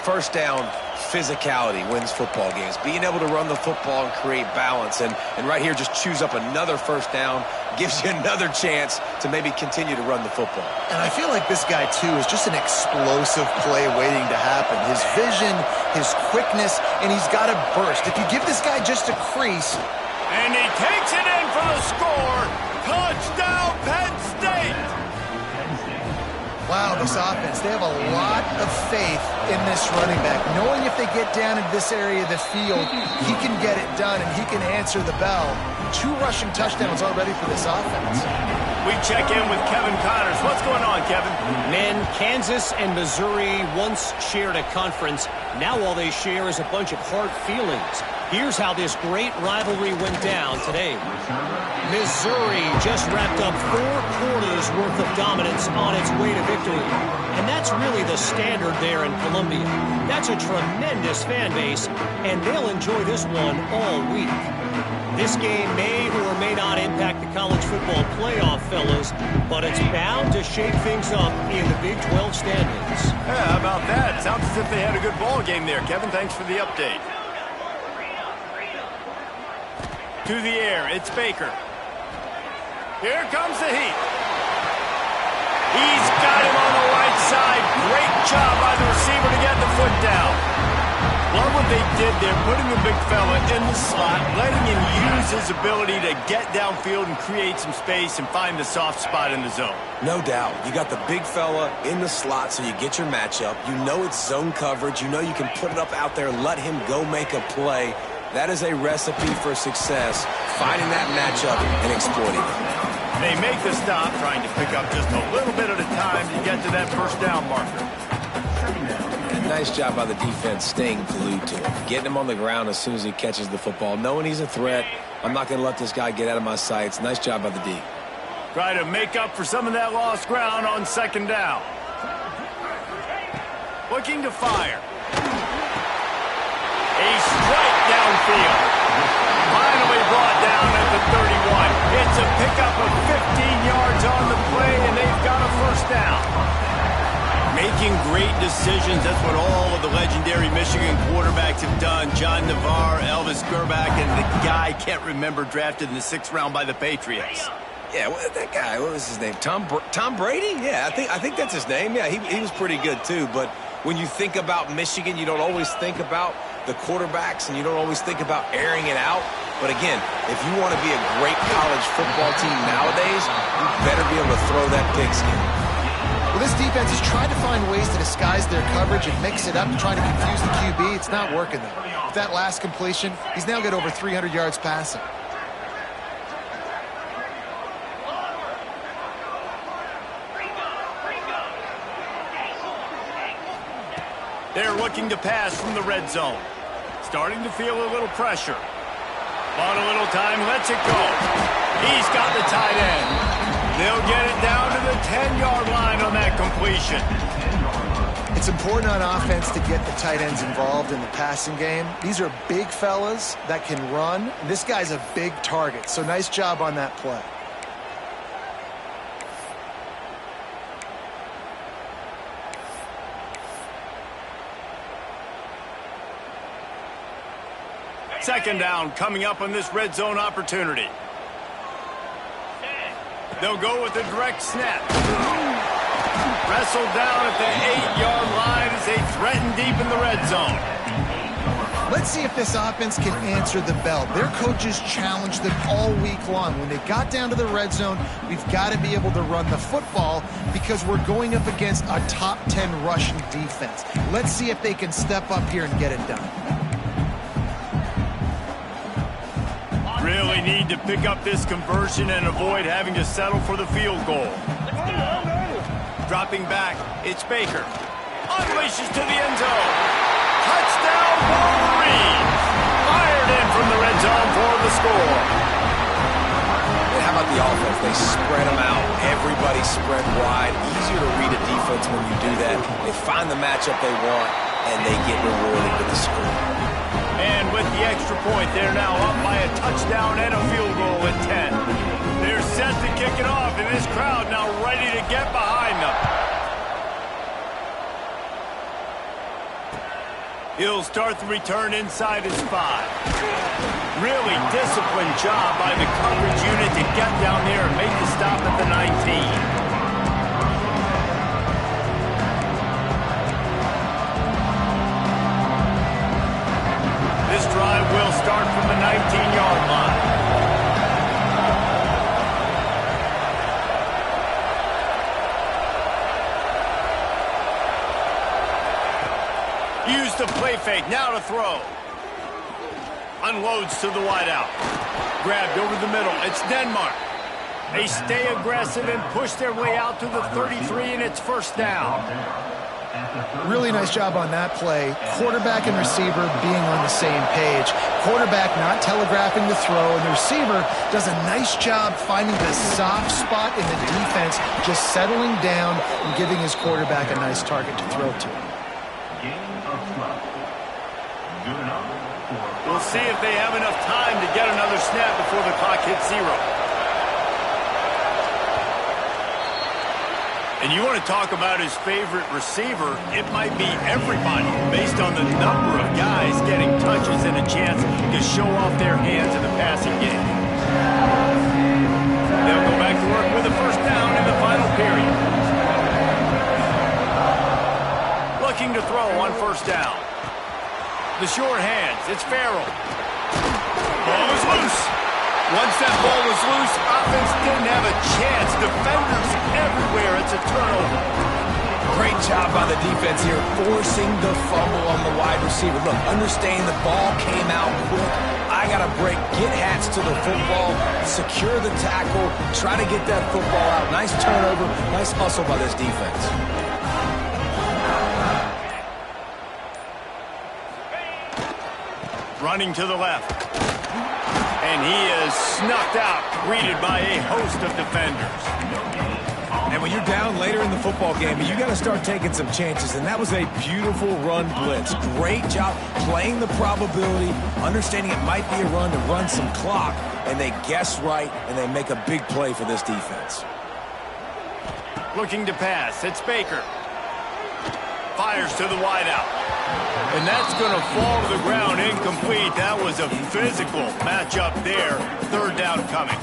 First down, physicality wins football games. Being able to run the football and create balance. And right here, just choose up another 1st down. Gives you another chance to maybe continue to run the football. And I feel like this guy, too, is just an explosive play waiting to happen. His vision, his quickness, and he's got a burst. If you give this guy just a crease. And he takes it in for the score. Touchdown, Penn State. Wow, this offense, they have a lot of faith in this running back. Knowing if they get down into this area of the field, he can get it done and he can answer the bell. 2 rushing touchdowns already for this offense. We check in with Kevin Connors. What's going on, Kevin? Men, Kansas and Missouri once shared a conference. Now all they share is a bunch of hard feelings. Here's how this great rivalry went down today. Missouri just wrapped up 4 quarters worth of dominance on its way to victory. And that's really the standard there in Columbia. That's a tremendous fan base, and they'll enjoy this one all week. This game may or may not impact the college football playoff, fellas, but it's bound to shake things up in the Big 12 standings. Yeah, how about that? Sounds as if they had a good ball game there, Kevin. Thanks for the update. To the air, it's Baker. Here comes the heat. He's got him on the right side. Great job by the receiver to get the foot down. Love what they did there, putting the big fella in the slot, letting him use his ability to get downfield and create some space and find the soft spot in the zone. No doubt. You got the big fella in the slot, so you get your matchup. You know it's zone coverage. You know you can put it up out there, let him go make a play. That is a recipe for success, finding that matchup and exploiting it. They make the stop, trying to pick up just a little bit at a time to get to that first down marker. And nice job by the defense staying glued to him, getting him on the ground as soon as he catches the football, knowing he's a threat. I'm not going to let this guy get out of my sights. Nice job by the D. Try to make up for some of that lost ground on second down. Looking to fire. A strike downfield. Finally brought down at the 31. It's a pickup of 15 yards on the play, and they've got a first down. Making great decisions. That's what all of the legendary Michigan quarterbacks have done. John Navarre, Elvis Gerbach, and the guy can't remember, drafted in the 6th round by the Patriots. Yeah, that guy, what was his name? Tom Brady? Yeah, I think that's his name. Yeah, he was pretty good too. But when you think about Michigan, you don't always think about the quarterbacks, and you don't always think about airing it out. But again, if you want to be a great college football team nowadays, you better be able to throw that pigskin. Well, this defense has tried to find ways to disguise their coverage and mix it up to try to confuse the QB. It's not working, though. With that last completion, he's now got over 300 yards passing. They're looking to pass from the red zone. Starting to feel a little pressure. Bought a little time, lets it go. He's got the tight end. They'll get it down to the 10-yard line on that completion. It's important on offense to get the tight ends involved in the passing game. These are big fellas that can run. This guy's a big target, so nice job on that play. Second down coming up on this red zone opportunity. They'll go with a direct snap. Wrestled down at the 8-yard line as they threaten deep in the red zone. Let's see if this offense can answer the bell. Their coaches challenged them all week long. When they got down to the red zone, we've got to be able to run the football because we're going up against a top 10 rushing defense. Let's see if they can step up here and get it done. Really need to pick up this conversion and avoid having to settle for the field goal. Dropping back, it's Baker. Unleashes to the end zone. Touchdown, Wolverines! Fired in from the red zone for the score. And how about the offense? They spread them out. Everybody spread wide. Easier to read a defense when you do that. They find the matchup they want, and they get rewarded with the score. And with the extra point, they're now up by a touchdown and a field goal at 10. They're set to kick it off, and this crowd now ready to get behind them. He'll start the return inside his 5. Really disciplined job by the coverage unit to get down there and make the stop at the 19. This drive will start from the 19-yard line. Use the play fake, now to throw. Unloads to the wideout. Grabbed over the middle, it's Denmark. They stay aggressive and push their way out to the 33, and it's first down. Really nice job on that play. Quarterback and receiver being on the same page. Quarterback not telegraphing the throw, and the receiver does a nice job finding the soft spot in the defense, just settling down and giving his quarterback a nice target to throw to. We'll see if they have enough time to get another snap before the clock hits 0. And you want to talk about his favorite receiver, it might be everybody based on the number of guys getting touches and a chance to show off their hands in the passing game. They'll go back to work with a first down in the final period. looking to throw on first down. The short hands. It's Farrell. Ball is loose. Once that ball was loose, offense didn't have a chance. Defenders everywhere. It's a turnover. Great job by the defense here, forcing the fumble on the wide receiver. Look, understand the ball came out quick. I got to break, get hats to the football, secure the tackle, try to get that football out. Nice turnover, nice hustle by this defense. Running to the left. And he is snuffed out, greeted by a host of defenders. And when you're down later in the football game, you got to start taking some chances. And that was a beautiful run blitz. Great job playing the probability, understanding it might be a run to run some clock. And they guess right, and they make a big play for this defense. Looking to pass. It's Baker. Fires to the wideout. And that's going to fall to the ground incomplete. That was a physical matchup there. Third down coming.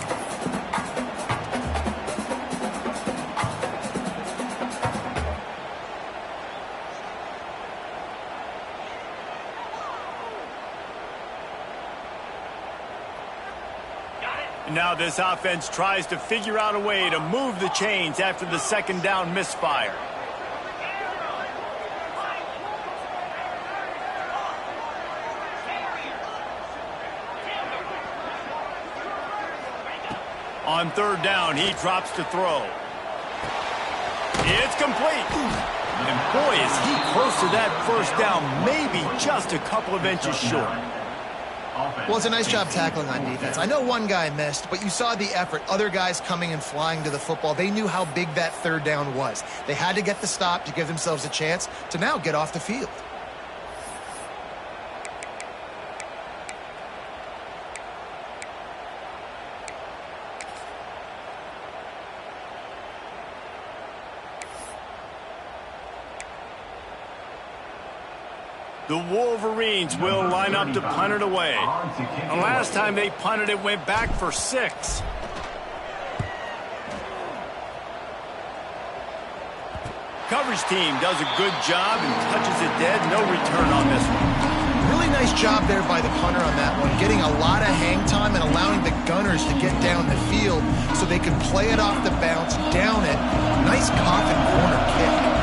Now this offense tries to figure out a way to move the chains after the second down misfire. On third down, he drops to throw. It's complete. And boy, is he close to that first down, maybe just a couple of inches short. Well, it's a nice job tackling on defense. I know one guy missed, but you saw the effort. Other guys coming and flying to the football. They knew how big that third down was. They had to get the stop to give themselves a chance to now get off the field. The Wolverines will line up to punt it away. The last time they punted it went back for 6. Coverage team does a good job and touches it dead. No return on this one. Really nice job there by the punter on that one, getting a lot of hang time and allowing the gunners to get down the field so they can play it off the bounce, down it. Nice coffin corner kick.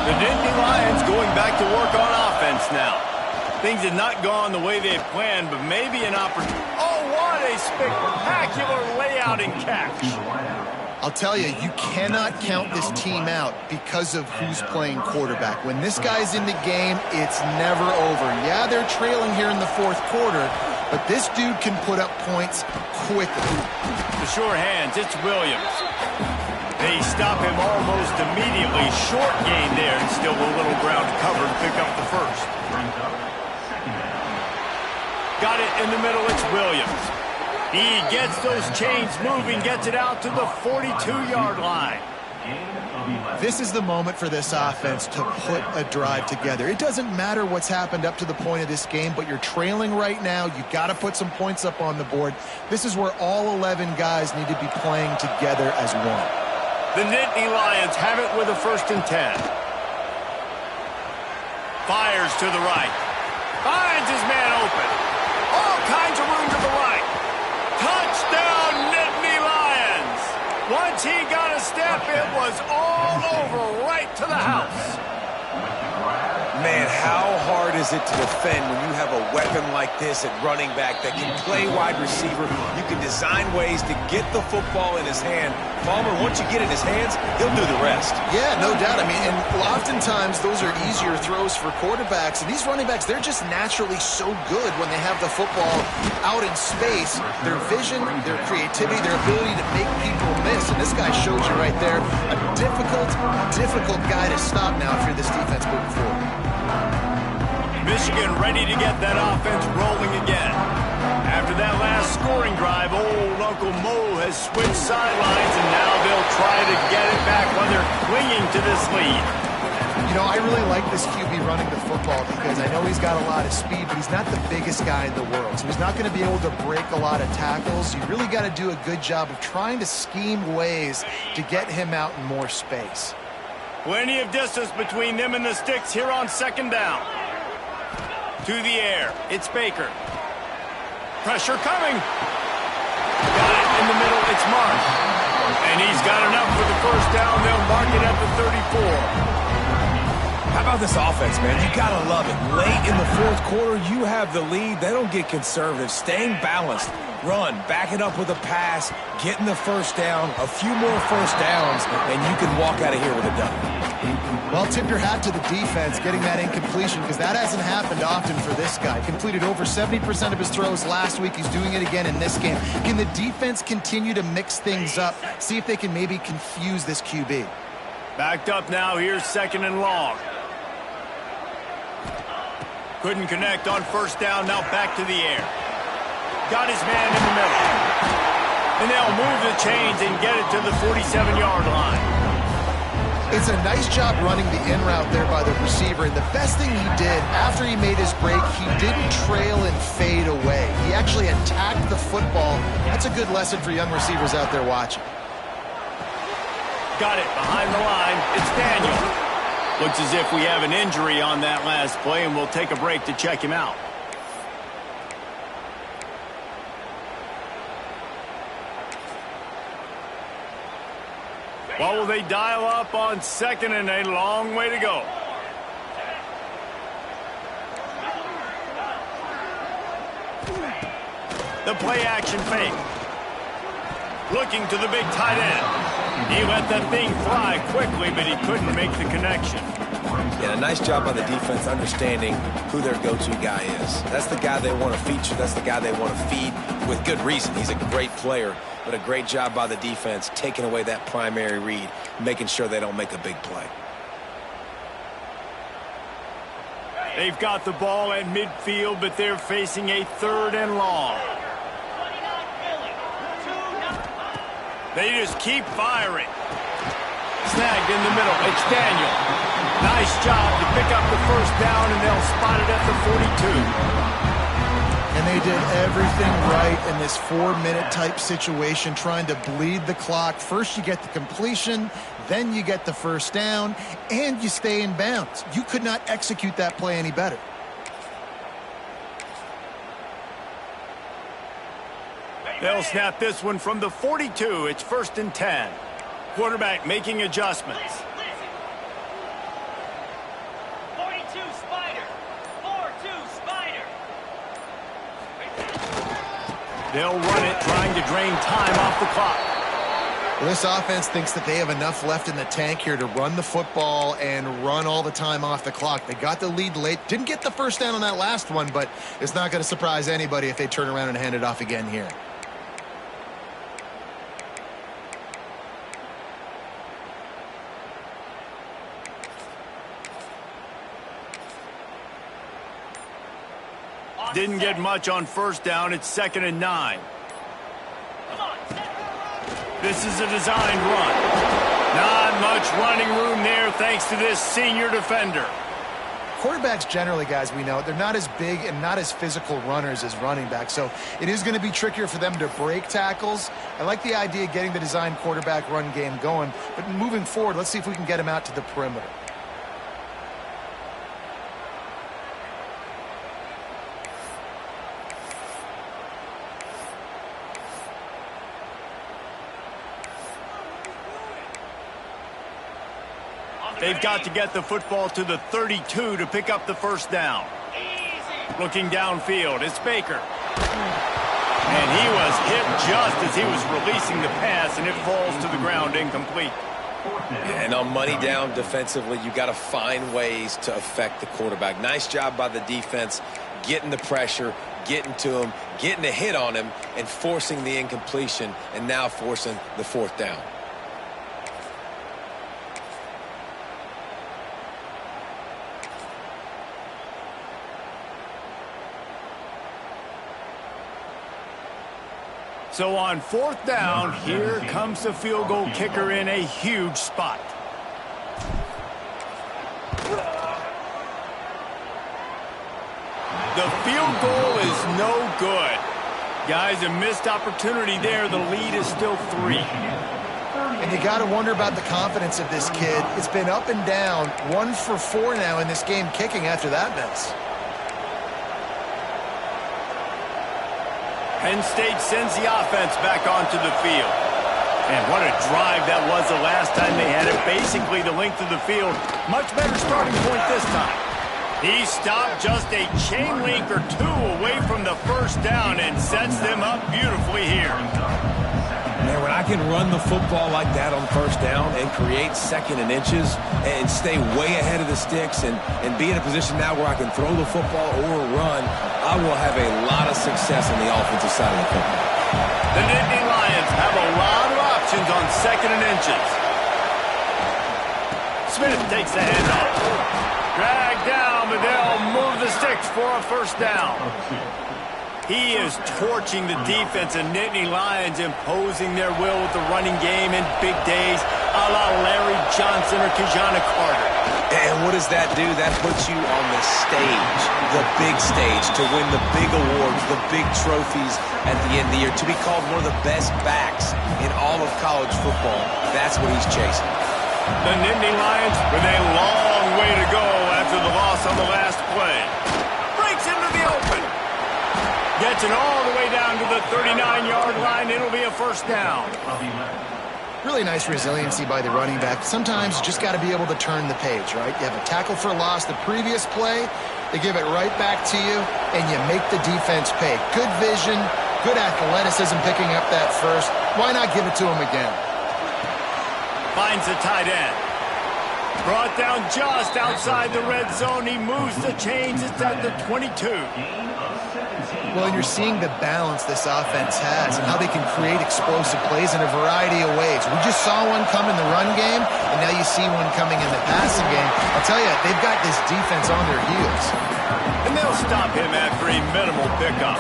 The Nittany Lions going back to work on offense now. Things had not gone the way they had planned, but maybe an opportunity. Oh, what a spectacular layout and catch. I'll tell you, you cannot count this team out because of who's playing quarterback. When this guy's in the game, it's never over. Yeah, they're trailing here in the fourth quarter, but this dude can put up points quickly. The short hands, it's Williams. They stop him almost immediately. Short gain there, and still a little ground cover to pick up the first. Got it in the middle, it's Williams. He gets those chains moving, gets it out to the 42-yard line. This is the moment for this offense to put a drive together. It doesn't matter what's happened up to the point of this game, but you're trailing right now. You've got to put some points up on the board. This is where all 11 guys need to be playing together as one. The Nittany Lions have it with a 1st and 10. Fires to the right. Finds his man open. All kinds of room to the right. Touchdown, Nittany Lions. Once he got a step, it was all over, right to the house. Man, how hard is it to defend when you have a weapon like this at running back that can play wide receiver? You can design ways to get the football in his hand. Palmer, once you get it in his hands, he'll do the rest. Yeah, no doubt. I mean, and oftentimes those are easier throws for quarterbacks. And these running backs, they're just naturally so good when they have the football out in space. Their vision, their creativity, their ability to make people miss. And this guy shows you right there, a difficult guy to stop now if you're this defense moving forward. Michigan ready to get that offense rolling again. After that last scoring drive, old Uncle Mo has switched sidelines, and now they'll try to get it back when they're clinging to this lead. You know, I really like this QB running the football because I know he's got a lot of speed, but he's not the biggest guy in the world. So he's not going to be able to break a lot of tackles. You really got to do a good job of trying to scheme ways to get him out in more space. Plenty of distance between them and the sticks here on second down. To the air. It's Baker. Pressure coming. Got it in the middle. It's Mark. And he's got enough for the first down. They'll mark it at the 34. How about this offense, man? You got to love it. Late in the fourth quarter, you have the lead. They don't get conservative. Staying balanced. Run, back it up with a pass, getting the first down, a few more first downs, and you can walk out of here with a dub. Well, tip your hat to the defense getting that incompletion because that hasn't happened often for this guy. Completed over 70% of his throws last week. He's doing it again in this game. Can the defense continue to mix things up? See if they can maybe confuse this QB. Backed up now. Here's second and long. Couldn't connect on first down. Now back to the air. Got his man in the middle. And they'll move the chains and get it to the 47-yard line. It's a nice job running the in route there by the receiver. And the best thing he did after he made his break, he didn't trail and fade away. He actually attacked the football. That's a good lesson for young receivers out there watching. Got it behind the line. It's Daniel. Looks as if we have an injury on that last play, and we'll take a break to check him out. What will they dial up on second and a long way to go? The play action fake. Looking to the big tight end. He let that thing fly quickly, but he couldn't make the connection. Yeah, a nice job by the defense understanding who their go-to guy is. That's the guy they want to feature. That's the guy they want to feed with good reason. He's a great player, but a great job by the defense taking away that primary read, making sure they don't make a big play. They've got the ball at midfield, but they're facing a third and long. They just keep firing. Snagged in the middle. It's Daniel. Nice job to pick up the first down, and they'll spot it at the 42. And they did everything right in this 4-minute type situation, trying to bleed the clock. First you get the completion, then you get the first down, and you stay in bounds. You could not execute that play any better. They'll snap this one from the 42. It's first and 10. Quarterback making adjustments. 42 Spider. 4-2 Spider. They'll run it, trying to drain time off the clock. Well, this offense thinks that they have enough left in the tank here to run the football and run all the time off the clock. They got the lead late. Didn't get the first down on that last one, but it's not going to surprise anybody if they turn around and hand it off again here. Didn't get much on first down. It's second and 9. This is a designed run. Not much running room there thanks to this senior defender. Quarterbacks generally, guys, we know, they're not as big and not as physical runners as running backs, so it is going to be trickier for them to break tackles. I like the idea of getting the designed quarterback run game going, but moving forward, let's see if we can get him out to the perimeter. They've got to get the football to the 32 to pick up the first down. Looking downfield, it's Baker. And he was hit just as he was releasing the pass, and it falls to the ground incomplete. And on money down defensively, you got to find ways to affect the quarterback. Nice job by the defense, getting the pressure, getting to him, getting a hit on him, and forcing the incompletion, and now forcing the fourth down. So on fourth down, here comes the field goal kicker in a huge spot. The field goal is no good. Guys, a missed opportunity there. The lead is still 3. And you got to wonder about the confidence of this kid. It's been up and down, 1 for 4 now in this game kicking after that miss. Penn State sends the offense back onto the field. And what a drive that was the last time they had it. Basically the length of the field. Much better starting point this time. He stopped just a chain link or 2 away from the first down and sets them up beautifully here. Man, when I can run the football like that on first down and create 2nd and inches and stay way ahead of the sticks and be in a position now where I can throw the football or run, I will have a lot of success on the offensive side of the football. The Nittany Lions have a lot of options on 2nd and inches. Smith takes the handoff. Dragged down, but they'll move the sticks for a first down. He is torching the defense of Nittany Lions, imposing their will with the running game in big days, a la Larry Johnson or Kijana Carter. And what does that do? That puts you on the stage, the big stage, to win the big awards, the big trophies at the end of the year, to be called one of the best backs in all of college football. That's what he's chasing. The Nittany Lions with a long way to go after the loss on the last play. Breaks into the open. Gets it all the way down to the 39-yard line. It'll be a first down. Really nice resiliency by the running back. Sometimes you just got to be able to turn the page, right? You have a tackle for loss the previous play. They give it right back to you, and you make the defense pay. Good vision, good athleticism picking up that first. Why not give it to him again? Finds the tight end. Brought down just outside the red zone. He moves the chains. It's at the 22. Well, and you're seeing the balance this offense has and how they can create explosive plays in a variety of ways. We just saw one come in the run game, and now you see one coming in the passing game. I'll tell you, they've got this defense on their heels. And they'll stop him after a minimal pickup.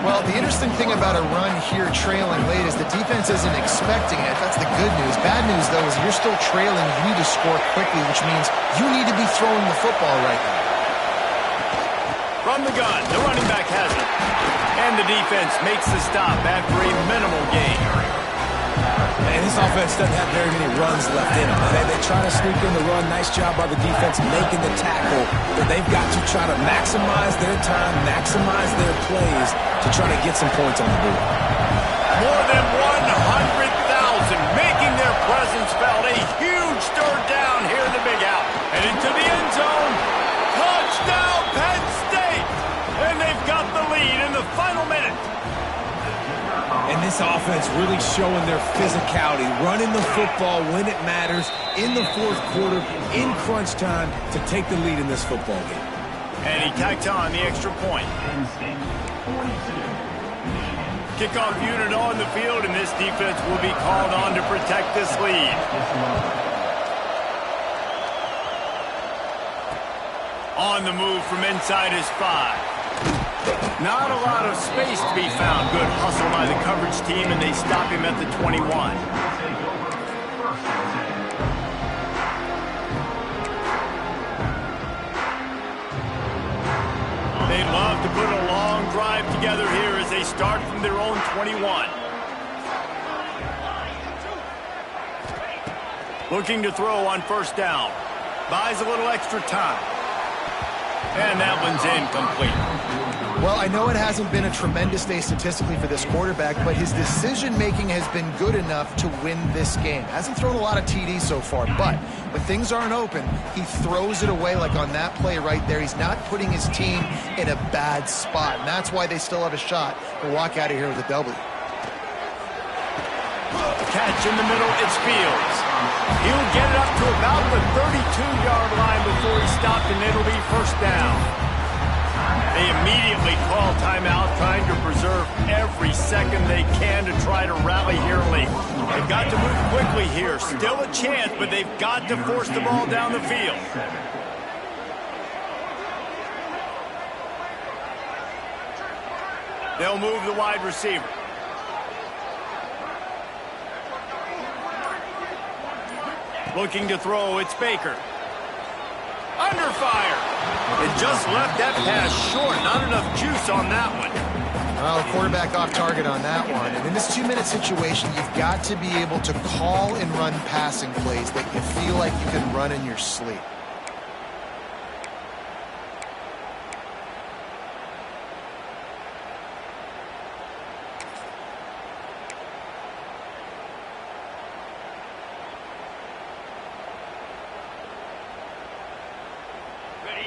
Well, the interesting thing about a run here trailing late is the defense isn't expecting it. That's the good news. Bad news, though, is you're still trailing. You need to score quickly, which means you need to be throwing the football right now. From the gun, the running back has it. And the defense makes the stop after a minimal gain. And this offense doesn't have very many runs left in them. They try to sneak in the run. Nice job by the defense making the tackle. But they've got to try to maximize their time, maximize their plays to try to get some points on the board. More than 100,000 making their presence felt. A huge third down here in the big out. And into the end zone. Touchdown, Penn State! And they've got the lead in the final minute. And this offense really showing their physicality, running the football when it matters, in the fourth quarter, in crunch time, to take the lead in this football game. And he tacks on the extra point. Kickoff unit on the field, and this defense will be called on to protect this lead. On the move from inside his 5. Not a lot of space to be found. Good hustle by the coverage team, and they stop him at the 21. They love to put a long drive together here as they start from their own 21. Looking to throw on first down. Buys a little extra time. And that one's incomplete. Well, I know it hasn't been a tremendous day statistically for this quarterback, but his decision-making has been good enough to win this game. Hasn't thrown a lot of TDs so far, but when things aren't open, he throws it away like on that play right there. He's not putting his team in a bad spot, and that's why they still have a shot to walk out of here with a W. Catch in the middle, it's Fields. He'll get it up to about the 32-yard line before he stopped, and it'll be first down. They immediately call timeout, trying to preserve every second they can to try to rally here late. They've got to move quickly here. Still a chance, but they've got to force the ball down the field. They'll move the wide receiver. Looking to throw, it's Baker. Under fire. It just left that pass short. Not enough juice on that one. Well, quarterback off target on that one. And in this 2-minute situation, you've got to be able to call and run passing plays that you feel like you can run in your sleep.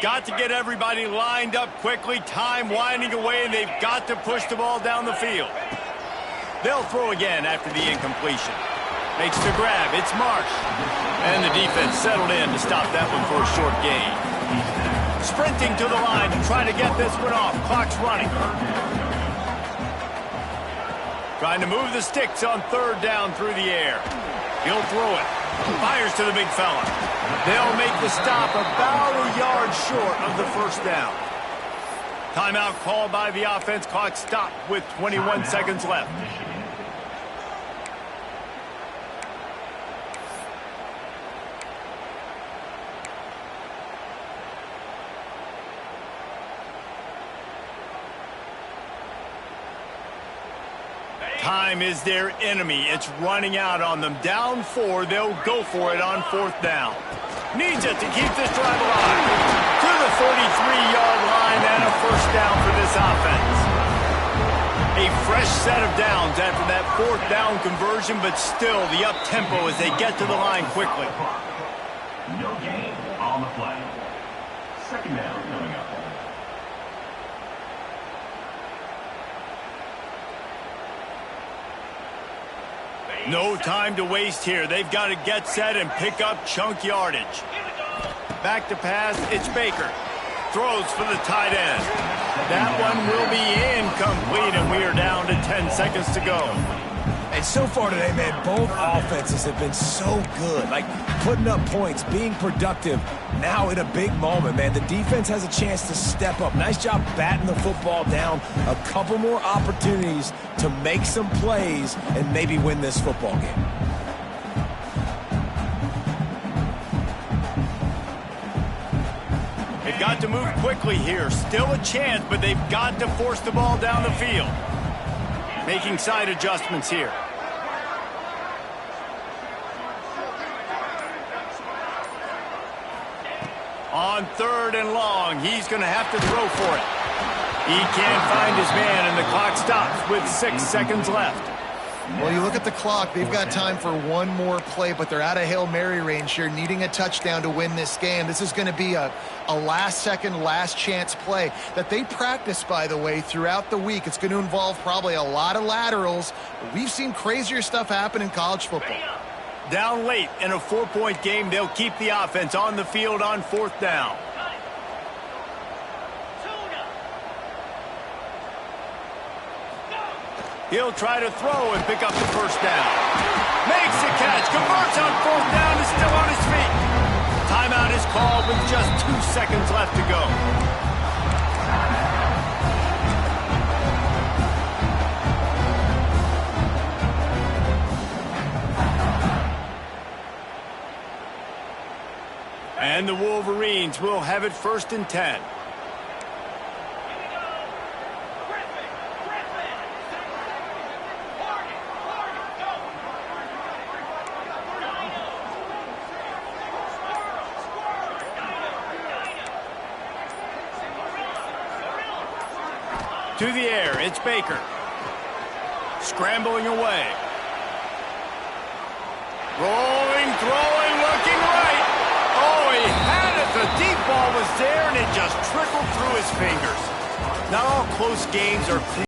Got to get everybody lined up quickly. Time winding away, and they've got to push the ball down the field. They'll throw again after the incompletion. Makes the grab. It's Marsh. And the defense settled in to stop that one for a short gain. Sprinting to the line to try to get this one off. Clock's running. Trying to move the sticks on 3rd down through the air. He'll throw it. Fires to the big fella. They'll make the stop about a yard short of the 1st down. Timeout called by the offense. Clock stopped with 21 seconds left. Time is their enemy. It's running out on them. Down 4, they'll go for it on 4th down. Needs it to keep this drive alive. To the 33-yard line and a 1st down for this offense. A fresh set of downs after that 4th down conversion, but still the up-tempo as they get to the line quickly. No gain on the play. 2nd down coming up. No time to waste here. They've got to get set and pick up chunk yardage. Back to pass, it's Baker. Throws for the tight end. That one will be incomplete, and we are down to 10 seconds to go. And so far today, man, both offenses have been so good. Like, putting up points, being productive. Now in a big moment, man, the defense has a chance to step up. Nice job batting the football down. A couple more opportunities to make some plays and maybe win this football game. They've got to move quickly here. Still a chance, but they've got to force the ball down the field. Making side adjustments here. On 3rd and long, he's going to have to throw for it. He can't find his man, and the clock stops with 6 seconds left. Well, you look at the clock, they've got time for one more play, but they're out of Hail Mary range here, needing a touchdown to win this game. This is going to be a last-second, last-chance play that they practice, by the way, throughout the week. It's going to involve probably a lot of laterals. We've seen crazier stuff happen in college football. Down late in a 4-point game, they'll keep the offense on the field on 4th down. He'll try to throw and pick up the 1st down. Makes the catch, converts on 4th down, is still on his feet. Timeout is called with just 2 seconds left to go. And the Wolverines will have it 1st and 10. To the air, it's Baker. Scrambling away. Rolling, throwing, looking right. Oh, he had it. The deep ball was there, and it just trickled through his fingers. Not all close games are clear.